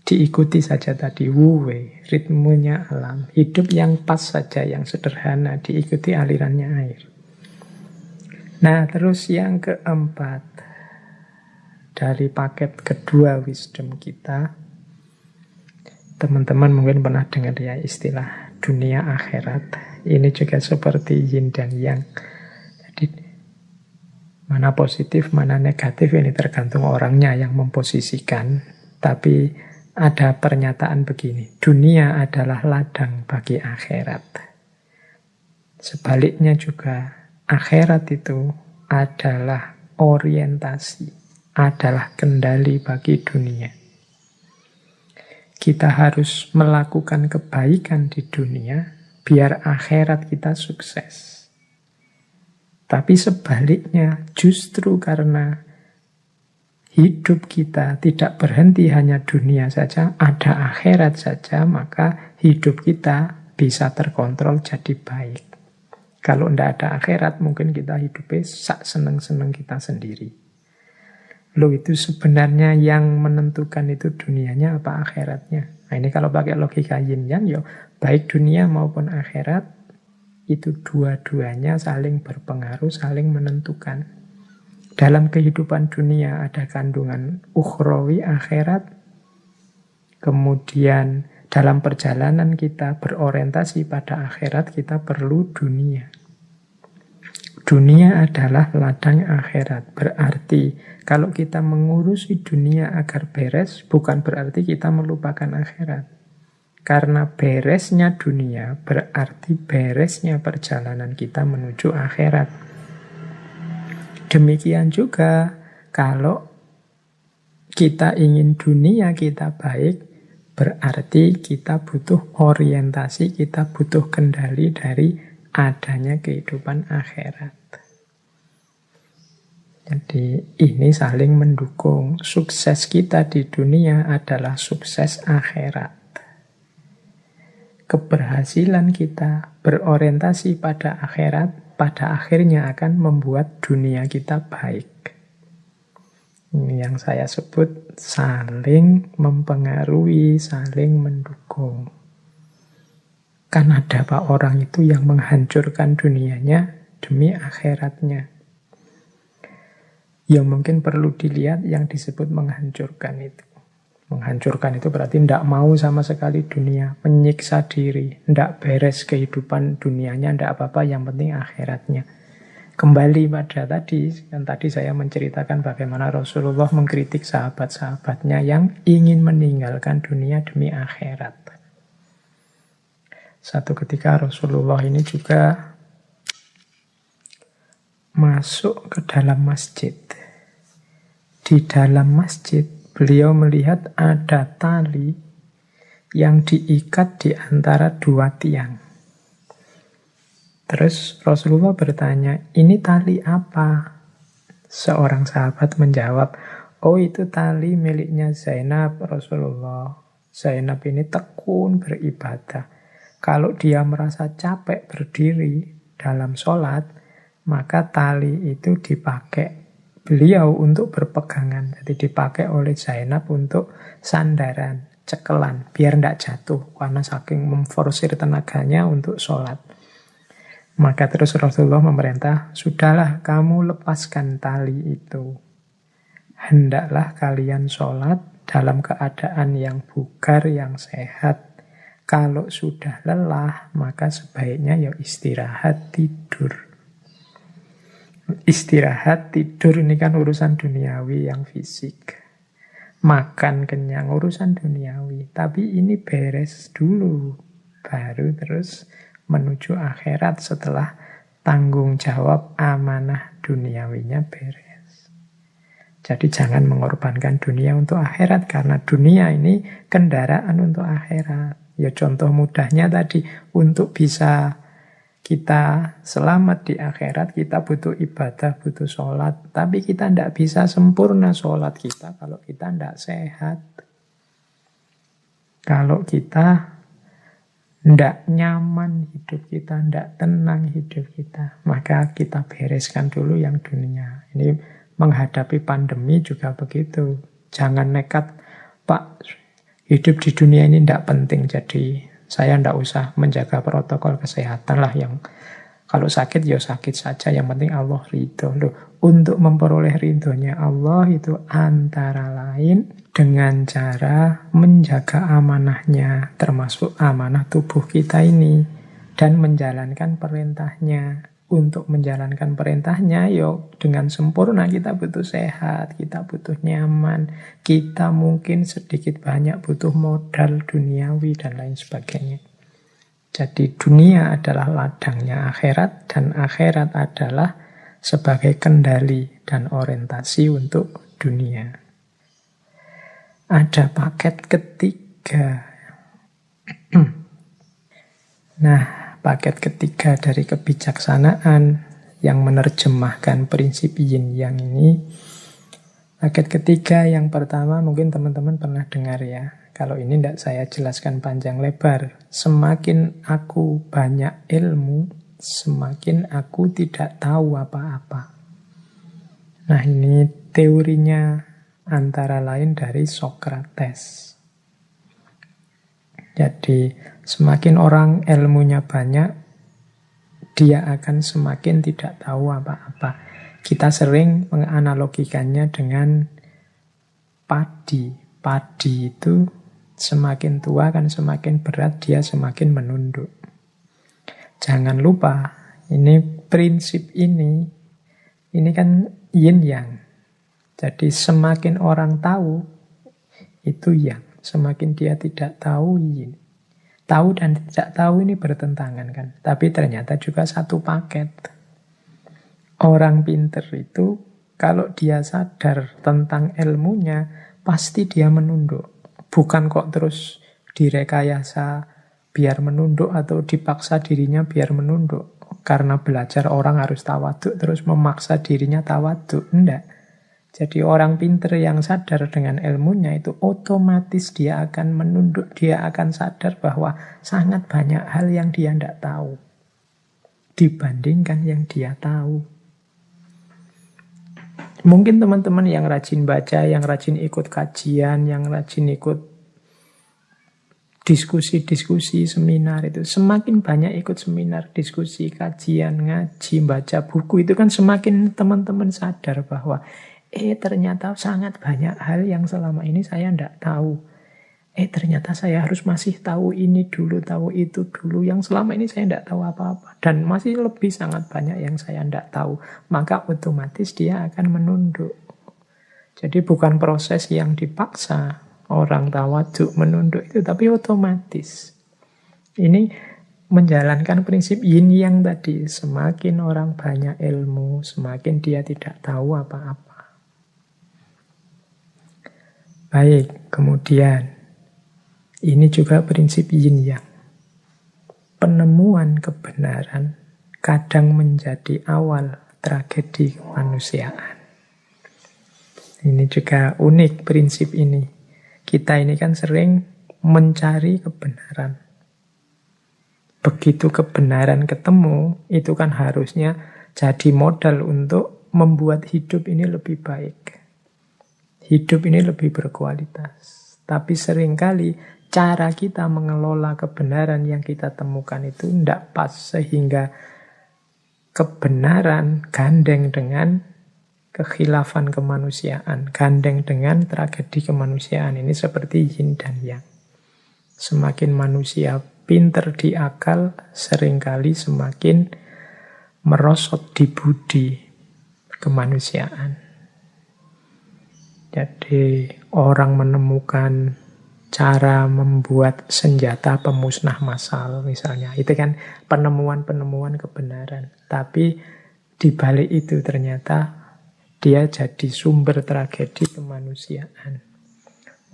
Diikuti saja tadi wuwei, ritmenya alam. Hidup yang pas saja, yang sederhana, diikuti alirannya air. Nah, terus yang keempat, dari paket kedua wisdom kita, teman-teman mungkin pernah dengar ya istilah dunia akhirat. Ini juga seperti yin dan yang. Jadi mana positif, mana negatif ini tergantung orangnya yang memposisikan. Tapi ada pernyataan begini, dunia adalah ladang bagi akhirat. Sebaliknya juga, akhirat itu adalah orientasi, adalah kendali bagi dunia. Kita harus melakukan kebaikan di dunia biar akhirat kita sukses. Tapi sebaliknya, justru karena hidup kita tidak berhenti hanya dunia saja, ada akhirat saja, maka hidup kita bisa terkontrol jadi baik. Kalau tidak ada akhirat, mungkin kita hidupnya sak seneng-seneng kita sendiri. Loh, itu sebenarnya yang menentukan itu dunianya apa akhiratnya? Nah, ini kalau pakai logika yin yang, ya baik dunia maupun akhirat, itu dua-duanya saling berpengaruh, saling menentukan. Dalam kehidupan dunia ada kandungan ukhrawi akhirat, kemudian dalam perjalanan kita berorientasi pada akhirat, kita perlu dunia. Dunia adalah ladang akhirat. Berarti kalau kita mengurusi dunia agar beres, bukan berarti kita melupakan akhirat. Karena beresnya dunia berarti beresnya perjalanan kita menuju akhirat. Demikian juga kalau kita ingin dunia kita baik, berarti kita butuh orientasi, kita butuh kendali dari adanya kehidupan akhirat. Jadi ini saling mendukung. Sukses kita di dunia adalah sukses akhirat. Keberhasilan kita berorientasi pada akhirat pada akhirnya akan membuat dunia kita baik. Ini yang saya sebut saling mempengaruhi, saling mendukung. Kan ada Pak orang itu yang menghancurkan dunianya demi akhiratnya. Ya mungkin perlu dilihat yang disebut menghancurkan itu. Menghancurkan itu berarti tidak mau sama sekali dunia, menyiksa diri, tidak beres kehidupan dunianya, tidak apa-apa, yang penting akhiratnya. Kembali pada tadi, yang tadi saya menceritakan bagaimana Rasulullah mengkritik sahabat-sahabatnya yang ingin meninggalkan dunia demi akhirat. Satu ketika Rasulullah ini juga masuk ke dalam masjid. Di dalam masjid, beliau melihat ada tali yang diikat di antara dua tiang. Terus Rasulullah bertanya, ini tali apa? Seorang sahabat menjawab, oh itu tali miliknya Zainab, Rasulullah. Zainab ini tekun beribadah. Kalau dia merasa capek berdiri dalam sholat, maka tali itu dipakai beliau untuk berpegangan. Jadi dipakai oleh Zainab untuk sandaran, cekelan, biar tidak jatuh. Karena saking memforsir tenaganya untuk sholat. Maka terus Rasulullah memerintah, sudahlah kamu lepaskan tali itu. Hendaklah kalian sholat dalam keadaan yang bugar, yang sehat. Kalau sudah lelah, maka sebaiknya ya istirahat, tidur. Istirahat, tidur ini kan urusan duniawi yang fisik. Makan kenyang, urusan duniawi. Tapi ini beres dulu. Baru terus menuju akhirat setelah tanggung jawab amanah duniawinya beres. Jadi jangan mengorbankan dunia untuk akhirat. Karena dunia ini kendaraan untuk akhirat. Ya contoh mudahnya tadi, untuk bisa kita selamat di akhirat, kita butuh ibadah, butuh sholat. Tapi kita tidak bisa sempurna sholat kita kalau kita tidak sehat. Kalau kita tidak nyaman hidup kita, tidak tenang hidup kita, maka kita bereskan dulu yang dunia. Ini menghadapi pandemi juga begitu. Jangan nekat, Pak, hidup di dunia ini tidak penting, jadi saya tidak usah menjaga protokol kesehatan lah. Yang kalau sakit ya sakit saja, yang penting Allah ridho. Loh, untuk memperoleh ridhonya Allah itu antara lain dengan cara menjaga amanahnya, termasuk amanah tubuh kita ini, dan menjalankan perintahnya. Untuk menjalankan perintahnya, yo dengan sempurna kita butuh sehat, kita butuh nyaman, kita mungkin sedikit banyak butuh modal duniawi dan lain sebagainya. Jadi dunia adalah ladangnya akhirat, dan akhirat adalah sebagai kendali dan orientasi untuk dunia. Ada paket ketiga. Nah, paket ketiga dari kebijaksanaan yang menerjemahkan prinsip yin yang ini Paket ketiga yang pertama mungkin teman-teman pernah dengar ya. Kalau ini tidak saya jelaskan panjang lebar. Semakin aku banyak ilmu, semakin aku tidak tahu apa-apa. Nah ini teorinya antara lain dari Socrates. Jadi semakin orang ilmunya banyak, dia akan semakin tidak tahu apa-apa. Kita sering menganalogikannya dengan padi. Padi itu semakin tua kan semakin berat, dia semakin menunduk. Jangan lupa, ini prinsip ini kan yin yang. Jadi semakin orang tahu, itu yang. Semakin dia tidak tahu, yin. Tahu dan tidak tahu ini bertentangan kan. Tapi ternyata juga satu paket. Orang pinter itu, kalau dia sadar tentang ilmunya, pasti dia menunduk. Bukan kok terus direkayasa biar menunduk atau dipaksa dirinya biar menunduk. Karena belajar orang harus tawaduk, terus memaksa dirinya tawaduk. Enggak. Jadi orang pinter yang sadar dengan ilmunya itu otomatis dia akan menunduk, dia akan sadar bahwa sangat banyak hal yang dia tidak tahu dibandingkan yang dia tahu. Mungkin teman-teman yang rajin baca, yang rajin ikut kajian, yang rajin ikut diskusi-diskusi, seminar itu. Semakin banyak ikut seminar, diskusi, kajian, ngaji, baca buku, itu kan semakin teman-teman sadar bahwa ternyata sangat banyak hal yang selama ini saya tidak tahu. Ternyata saya harus masih tahu ini dulu, tahu itu dulu. Yang selama ini saya tidak tahu apa-apa. Dan masih lebih sangat banyak yang saya tidak tahu. Maka otomatis dia akan menunduk. Jadi bukan proses yang dipaksa. Orang tawaduk menunduk itu, tapi otomatis. Ini menjalankan prinsip yin yang tadi. Semakin orang banyak ilmu, semakin dia tidak tahu apa-apa. Baik, kemudian ini juga prinsip yin yang. Penemuan kebenaran kadang menjadi awal tragedi kemanusiaan. Ini juga unik prinsip ini. Kita ini kan sering mencari kebenaran. Begitu kebenaran ketemu, itu kan harusnya jadi modal untuk membuat hidup ini lebih baik. Hidup ini lebih berkualitas. Tapi seringkali cara kita mengelola kebenaran yang kita temukan itu tidak pas. Sehingga kebenaran gandeng dengan kekhilafan kemanusiaan. Gandeng dengan tragedi kemanusiaan. Ini seperti yin dan yang. Semakin manusia pinter di akal, seringkali semakin merosot di budi kemanusiaan. Jadi orang menemukan cara membuat senjata pemusnah massal misalnya. Itu kan penemuan-penemuan kebenaran. Tapi di balik itu ternyata dia jadi sumber tragedi kemanusiaan.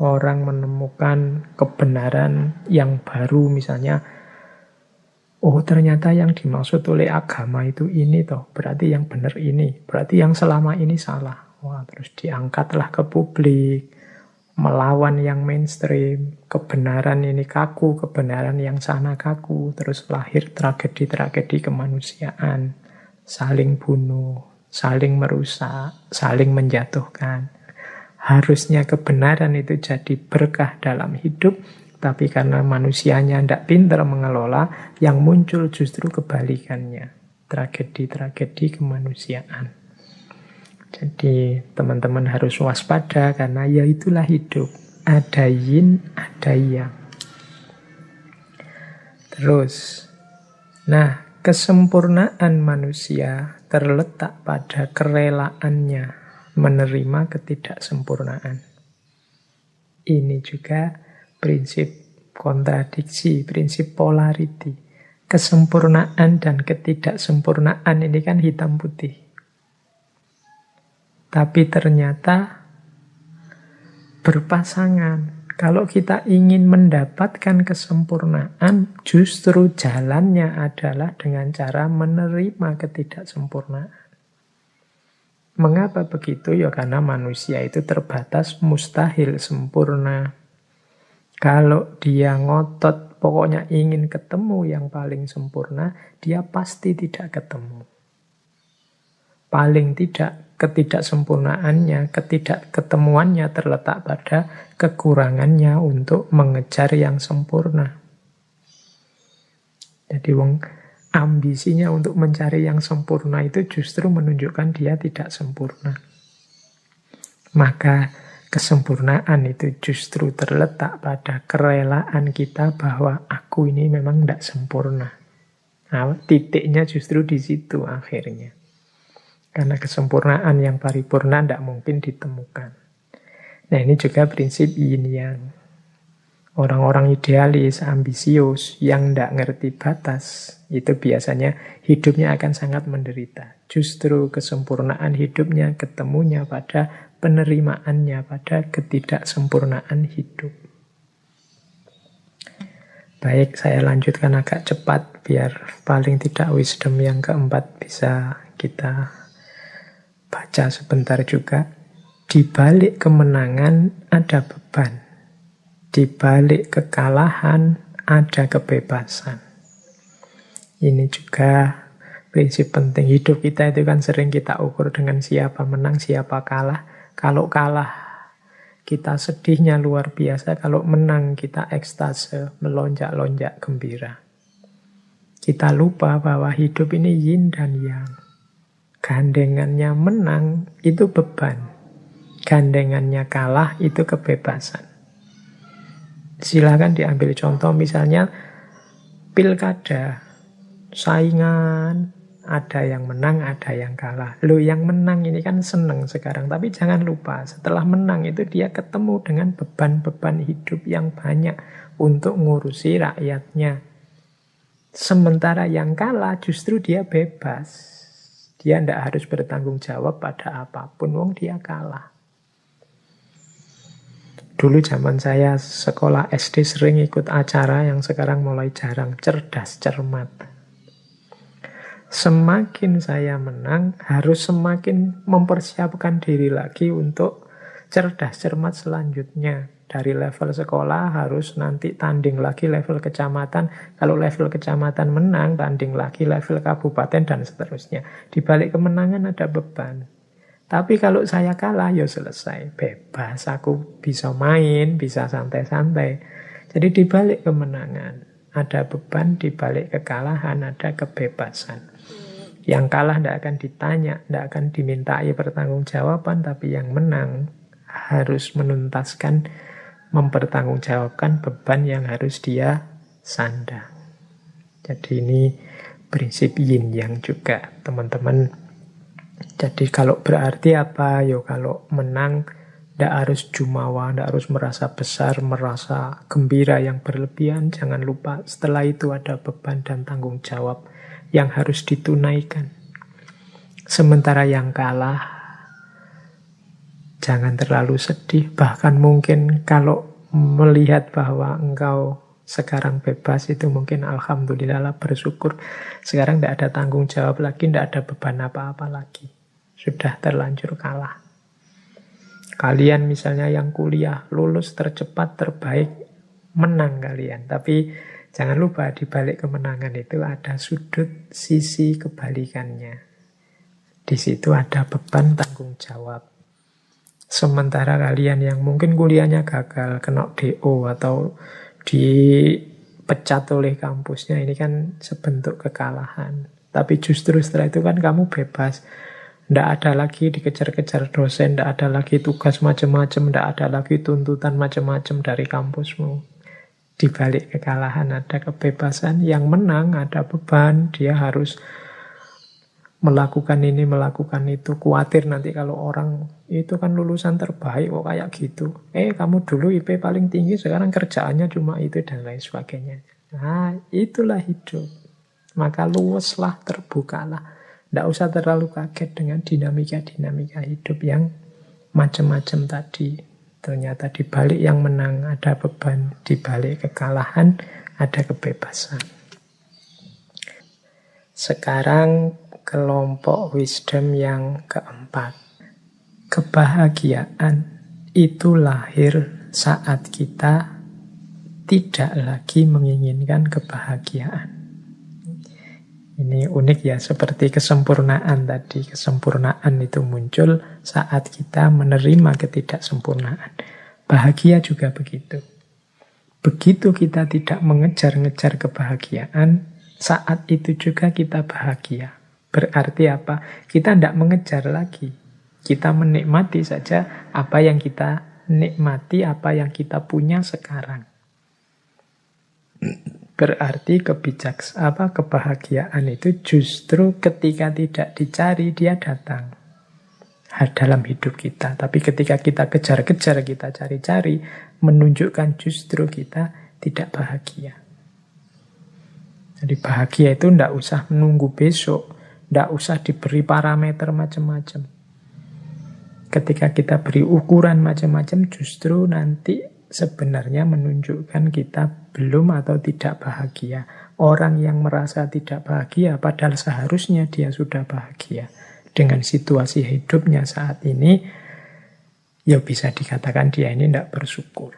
Orang menemukan kebenaran yang baru misalnya. Oh ternyata yang dimaksud oleh agama itu ini toh. Berarti yang benar ini. Berarti yang selama ini salah. Wah, terus diangkatlah ke publik, melawan yang mainstream, kebenaran ini kaku, kebenaran yang sana kaku, terus lahir tragedi-tragedi kemanusiaan, saling bunuh, saling merusak, saling menjatuhkan. Harusnya kebenaran itu jadi berkah dalam hidup, tapi karena manusianya tidak pintar mengelola, yang muncul justru kebalikannya, tragedi-tragedi kemanusiaan. Jadi teman-teman harus waspada karena ya itulah hidup. Ada yin, ada yang. Terus, nah kesempurnaan manusia terletak pada kerelaannya menerima ketidaksempurnaan. Ini juga prinsip kontradiksi, prinsip polarity. Kesempurnaan dan ketidaksempurnaan ini kan hitam putih. Tapi ternyata berpasangan. Kalau kita ingin mendapatkan kesempurnaan, justru jalannya adalah dengan cara menerima ketidaksempurnaan. Mengapa begitu? Ya karena manusia itu terbatas, mustahil sempurna. Kalau dia ngotot, pokoknya ingin ketemu yang paling sempurna, dia pasti tidak ketemu. Paling tidak, ketidaksempurnaannya, ketidakketemuannya terletak pada kekurangannya untuk mengejar yang sempurna. Jadi ambisinya untuk mencari yang sempurna itu justru menunjukkan dia tidak sempurna. Maka kesempurnaan itu justru terletak pada kerelaan kita bahwa aku ini memang tidak sempurna. Nah, titiknya justru di situ akhirnya. Karena kesempurnaan yang paripurna tidak mungkin ditemukan. Nah, ini juga prinsip yin yang. Orang-orang idealis, ambisius, yang tidak ngerti batas, itu biasanya hidupnya akan sangat menderita. Justru kesempurnaan hidupnya ketemunya pada penerimaannya, pada ketidaksempurnaan hidup. Baik, saya lanjutkan agak cepat, biar paling tidak wisdom yang keempat bisa kita baca sebentar juga. Di balik kemenangan ada beban. Di balik kekalahan ada kebebasan. Ini juga prinsip penting. Hidup kita itu kan sering kita ukur dengan siapa menang, siapa kalah. Kalau kalah, kita sedihnya luar biasa. Kalau menang, kita ekstase, melonjak-lonjak gembira. Kita lupa bahwa hidup ini yin dan yang. Gandengannya menang, itu beban. Gandengannya kalah, itu kebebasan. Silakan diambil contoh misalnya pilkada, saingan, ada yang menang, ada yang kalah. Loh, yang menang ini kan seneng sekarang, tapi jangan lupa setelah menang itu dia ketemu dengan beban-beban hidup yang banyak untuk ngurusi rakyatnya. Sementara yang kalah justru dia bebas. Dia tidak harus bertanggung jawab pada apapun, wong dia kalah. Dulu zaman saya sekolah SD sering ikut acara yang sekarang mulai jarang, cerdas cermat. Semakin saya menang, harus semakin mempersiapkan diri lagi untuk cerdas cermat selanjutnya. Dari level sekolah harus nanti tanding lagi level kecamatan. Kalau level kecamatan menang, tanding lagi level kabupaten dan seterusnya. Di balik kemenangan ada beban. Tapi kalau saya kalah, ya selesai. Bebas, aku bisa main, bisa santai-santai. Jadi di balik kemenangan ada beban, di balik kekalahan ada kebebasan. Yang kalah tidak akan ditanya, tidak akan dimintai pertanggungjawaban, tapi yang menang harus menuntaskan, mempertanggungjawabkan beban yang harus dia sandang. Jadi ini prinsip yin yang juga, teman-teman. Jadi kalau berarti apa? Yo kalau menang tidak harus jumawa, tidak harus merasa besar, merasa gembira yang berlebihan. Jangan lupa setelah itu ada beban dan tanggung jawab yang harus ditunaikan. Sementara yang kalah, jangan terlalu sedih. Bahkan mungkin kalau melihat bahwa engkau sekarang bebas itu mungkin alhamdulillah lah, bersyukur. Sekarang tidak ada tanggung jawab lagi, tidak ada beban apa-apa lagi. Sudah terlanjur kalah. Kalian misalnya yang kuliah, lulus tercepat, terbaik, menang kalian. Tapi jangan lupa di balik kemenangan itu ada sudut sisi kebalikannya. Di situ ada beban tanggung jawab. Sementara kalian yang mungkin kuliahnya gagal, kena DO atau dipecat oleh kampusnya, ini kan sebentuk kekalahan. Tapi justru setelah itu kan kamu bebas. Tidak ada lagi dikejar-kejar dosen, tidak ada lagi tugas macam-macam, tidak ada lagi tuntutan macam-macam dari kampusmu. Di balik kekalahan ada kebebasan, yang menang ada beban, dia harus melakukan ini, melakukan itu. Khawatir nanti kalau orang itu kan lulusan terbaik, kok kayak gitu. Kamu dulu IP paling tinggi, sekarang kerjaannya cuma itu, dan lain sebagainya. Nah, itulah hidup. Maka luweslah, terbukalah. Tidak usah terlalu kaget dengan dinamika-dinamika hidup yang macam-macam tadi. Ternyata di balik yang menang ada beban, di balik kekalahan ada kebebasan. Sekarang kelompok wisdom yang keempat. Kebahagiaan itu lahir saat kita tidak lagi menginginkan kebahagiaan. Ini unik ya, seperti kesempurnaan tadi. Kesempurnaan itu muncul saat kita menerima ketidaksempurnaan. Bahagia juga begitu. Begitu kita tidak mengejar-ngejar kebahagiaan, saat itu juga kita bahagia. Berarti apa? Kita tidak mengejar lagi. Kita menikmati saja apa yang kita nikmati, apa yang kita punya sekarang. Berarti kebahagiaan itu justru ketika tidak dicari, dia datang dalam hidup kita. Tapi ketika kita kejar-kejar, kita cari-cari, menunjukkan justru kita tidak bahagia. Jadi bahagia itu tidak usah menunggu besok, tidak usah diberi parameter macam-macam. Ketika kita beri ukuran macam-macam, justru nanti sebenarnya menunjukkan kita belum atau tidak bahagia. Orang yang merasa tidak bahagia, padahal seharusnya dia sudah bahagia dengan situasi hidupnya saat ini, ya bisa dikatakan dia ini tidak bersyukur.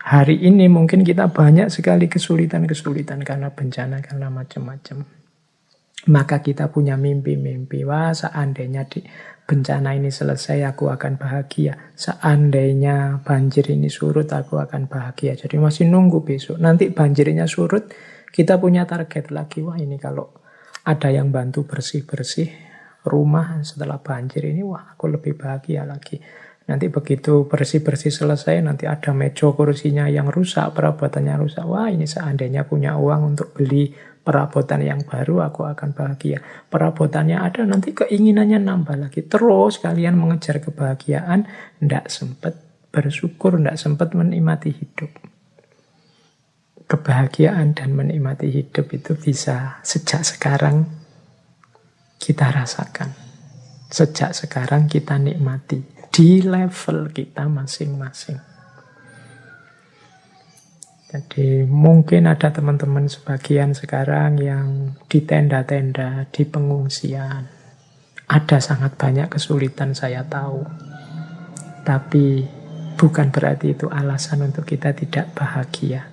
Hari ini mungkin kita banyak sekali kesulitan-kesulitan karena bencana, karena macam-macam. Maka kita punya mimpi-mimpi, wah seandainya bencana ini selesai, aku akan bahagia. Seandainya banjir ini surut, aku akan bahagia. Jadi masih nunggu besok. Nanti banjirnya surut, kita punya target lagi. Wah ini kalau ada yang bantu bersih-bersih rumah setelah banjir ini, wah aku lebih bahagia lagi. Nanti begitu bersih-bersih selesai, nanti ada meja kursinya yang rusak, perabotannya rusak. Wah ini seandainya punya uang untuk beli perabotan yang baru, aku akan bahagia. Perabotannya ada, nanti keinginannya nambah lagi. Terus kalian mengejar kebahagiaan, tidak sempat bersyukur, tidak sempat menikmati hidup. Kebahagiaan dan menikmati hidup itu bisa sejak sekarang kita rasakan. Sejak sekarang kita nikmati. Di level kita masing-masing. Jadi mungkin ada teman-teman sebagian sekarang yang di tenda-tenda, di pengungsian. Ada sangat banyak kesulitan, saya tahu. Tapi bukan berarti itu alasan untuk kita tidak bahagia.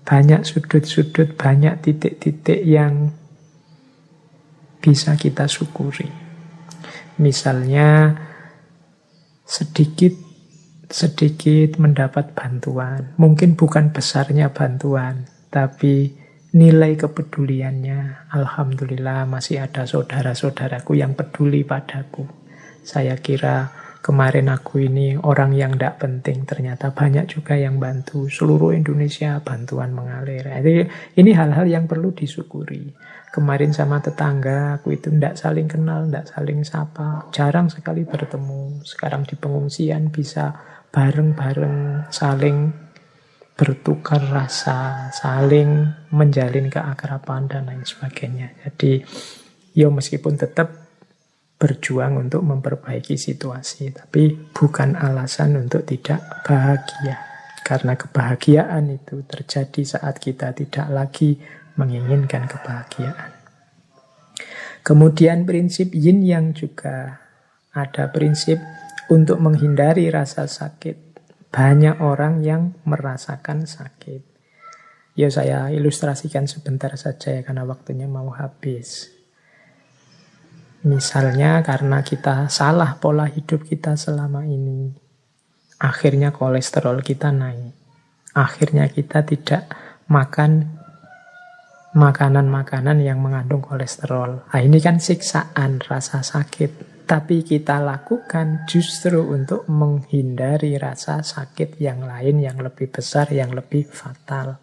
Banyak sudut-sudut, banyak titik-titik yang bisa kita syukuri. Misalnya sedikit mendapat bantuan. Mungkin bukan besarnya bantuan, tapi nilai kepeduliannya. Alhamdulillah masih ada saudara-saudaraku yang peduli padaku. Saya kira kemarin aku ini orang yang tidak penting, ternyata banyak juga yang bantu. Seluruh Indonesia bantuan mengalir. Jadi ini hal-hal yang perlu disyukuri. Kemarin sama tetangga, aku itu tidak saling kenal, tidak saling sapa. Jarang sekali bertemu. Sekarang di pengungsian bisa bareng-bareng, saling bertukar rasa, saling menjalin keakraban, dan lain sebagainya. Jadi, ya meskipun tetap berjuang untuk memperbaiki situasi, tapi bukan alasan untuk tidak bahagia. Karena kebahagiaan itu terjadi saat kita tidak lagi menginginkan kebahagiaan. Kemudian prinsip yin yang juga ada prinsip untuk menghindari rasa sakit. Banyak orang yang merasakan sakit. Ya saya ilustrasikan sebentar saja ya karena waktunya mau habis. Misalnya karena kita salah pola hidup kita selama ini, akhirnya kolesterol kita naik. Akhirnya kita tidak makan makanan-makanan yang mengandung kolesterol. Nah, ini kan siksaan, rasa sakit. Tapi kita lakukan justru untuk menghindari rasa sakit yang lain, yang lebih besar, yang lebih fatal.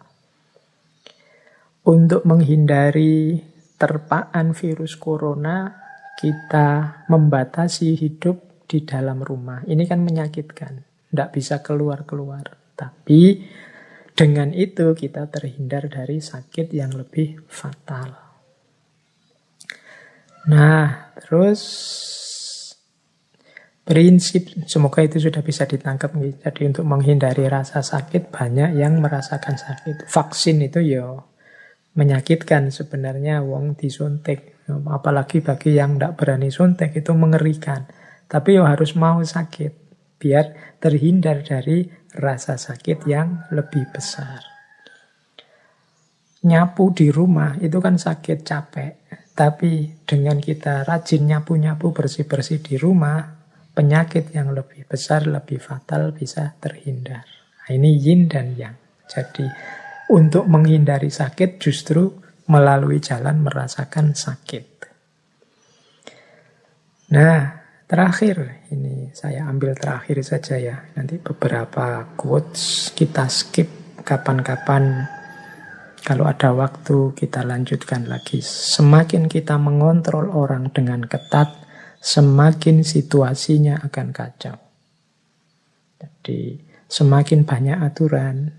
Untuk menghindari terpaan virus corona, kita membatasi hidup di dalam rumah. Ini kan menyakitkan. Tidak bisa keluar-keluar. Tapi dengan itu kita terhindar dari sakit yang lebih fatal. Nah, terus prinsip, semoga itu sudah bisa ditangkap. Jadi untuk menghindari rasa sakit, banyak yang merasakan sakit. Vaksin itu ya menyakitkan sebenarnya, wong disuntik. Apalagi bagi yang tidak berani suntik itu mengerikan. Tapi ya harus mau sakit, biar terhindar dari rasa sakit yang lebih besar. Nyapu di rumah itu kan sakit, capek. Tapi dengan kita rajin nyapu-nyapu, bersih-bersih di rumah, penyakit yang lebih besar, lebih fatal bisa terhindar. Nah, ini yin dan yang. Jadi untuk menghindari sakit justru melalui jalan merasakan sakit. Nah, terakhir, ini saya ambil terakhir saja ya. Nanti beberapa quotes kita skip kapan-kapan. Kalau ada waktu kita lanjutkan lagi. Semakin kita mengontrol orang dengan ketat, semakin situasinya akan kacau. Jadi semakin banyak aturan,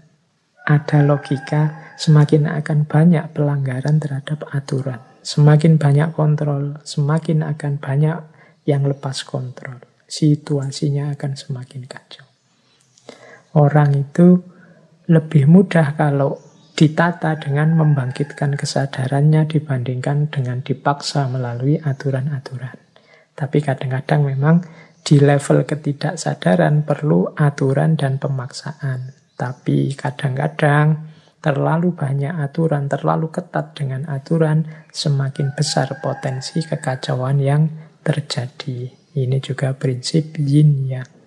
ada logika, semakin akan banyak pelanggaran terhadap aturan. Semakin banyak kontrol, semakin akan banyak yang lepas kontrol. Situasinya akan semakin kacau. Orang itu lebih mudah kalau ditata dengan membangkitkan kesadarannya dibandingkan dengan dipaksa melalui aturan-aturan. Tapi kadang-kadang memang di level ketidaksadaran perlu aturan dan pemaksaan. Tapi kadang-kadang terlalu banyak aturan, terlalu ketat dengan aturan, semakin besar potensi kekacauan yang terjadi. Ini juga prinsip yin yang.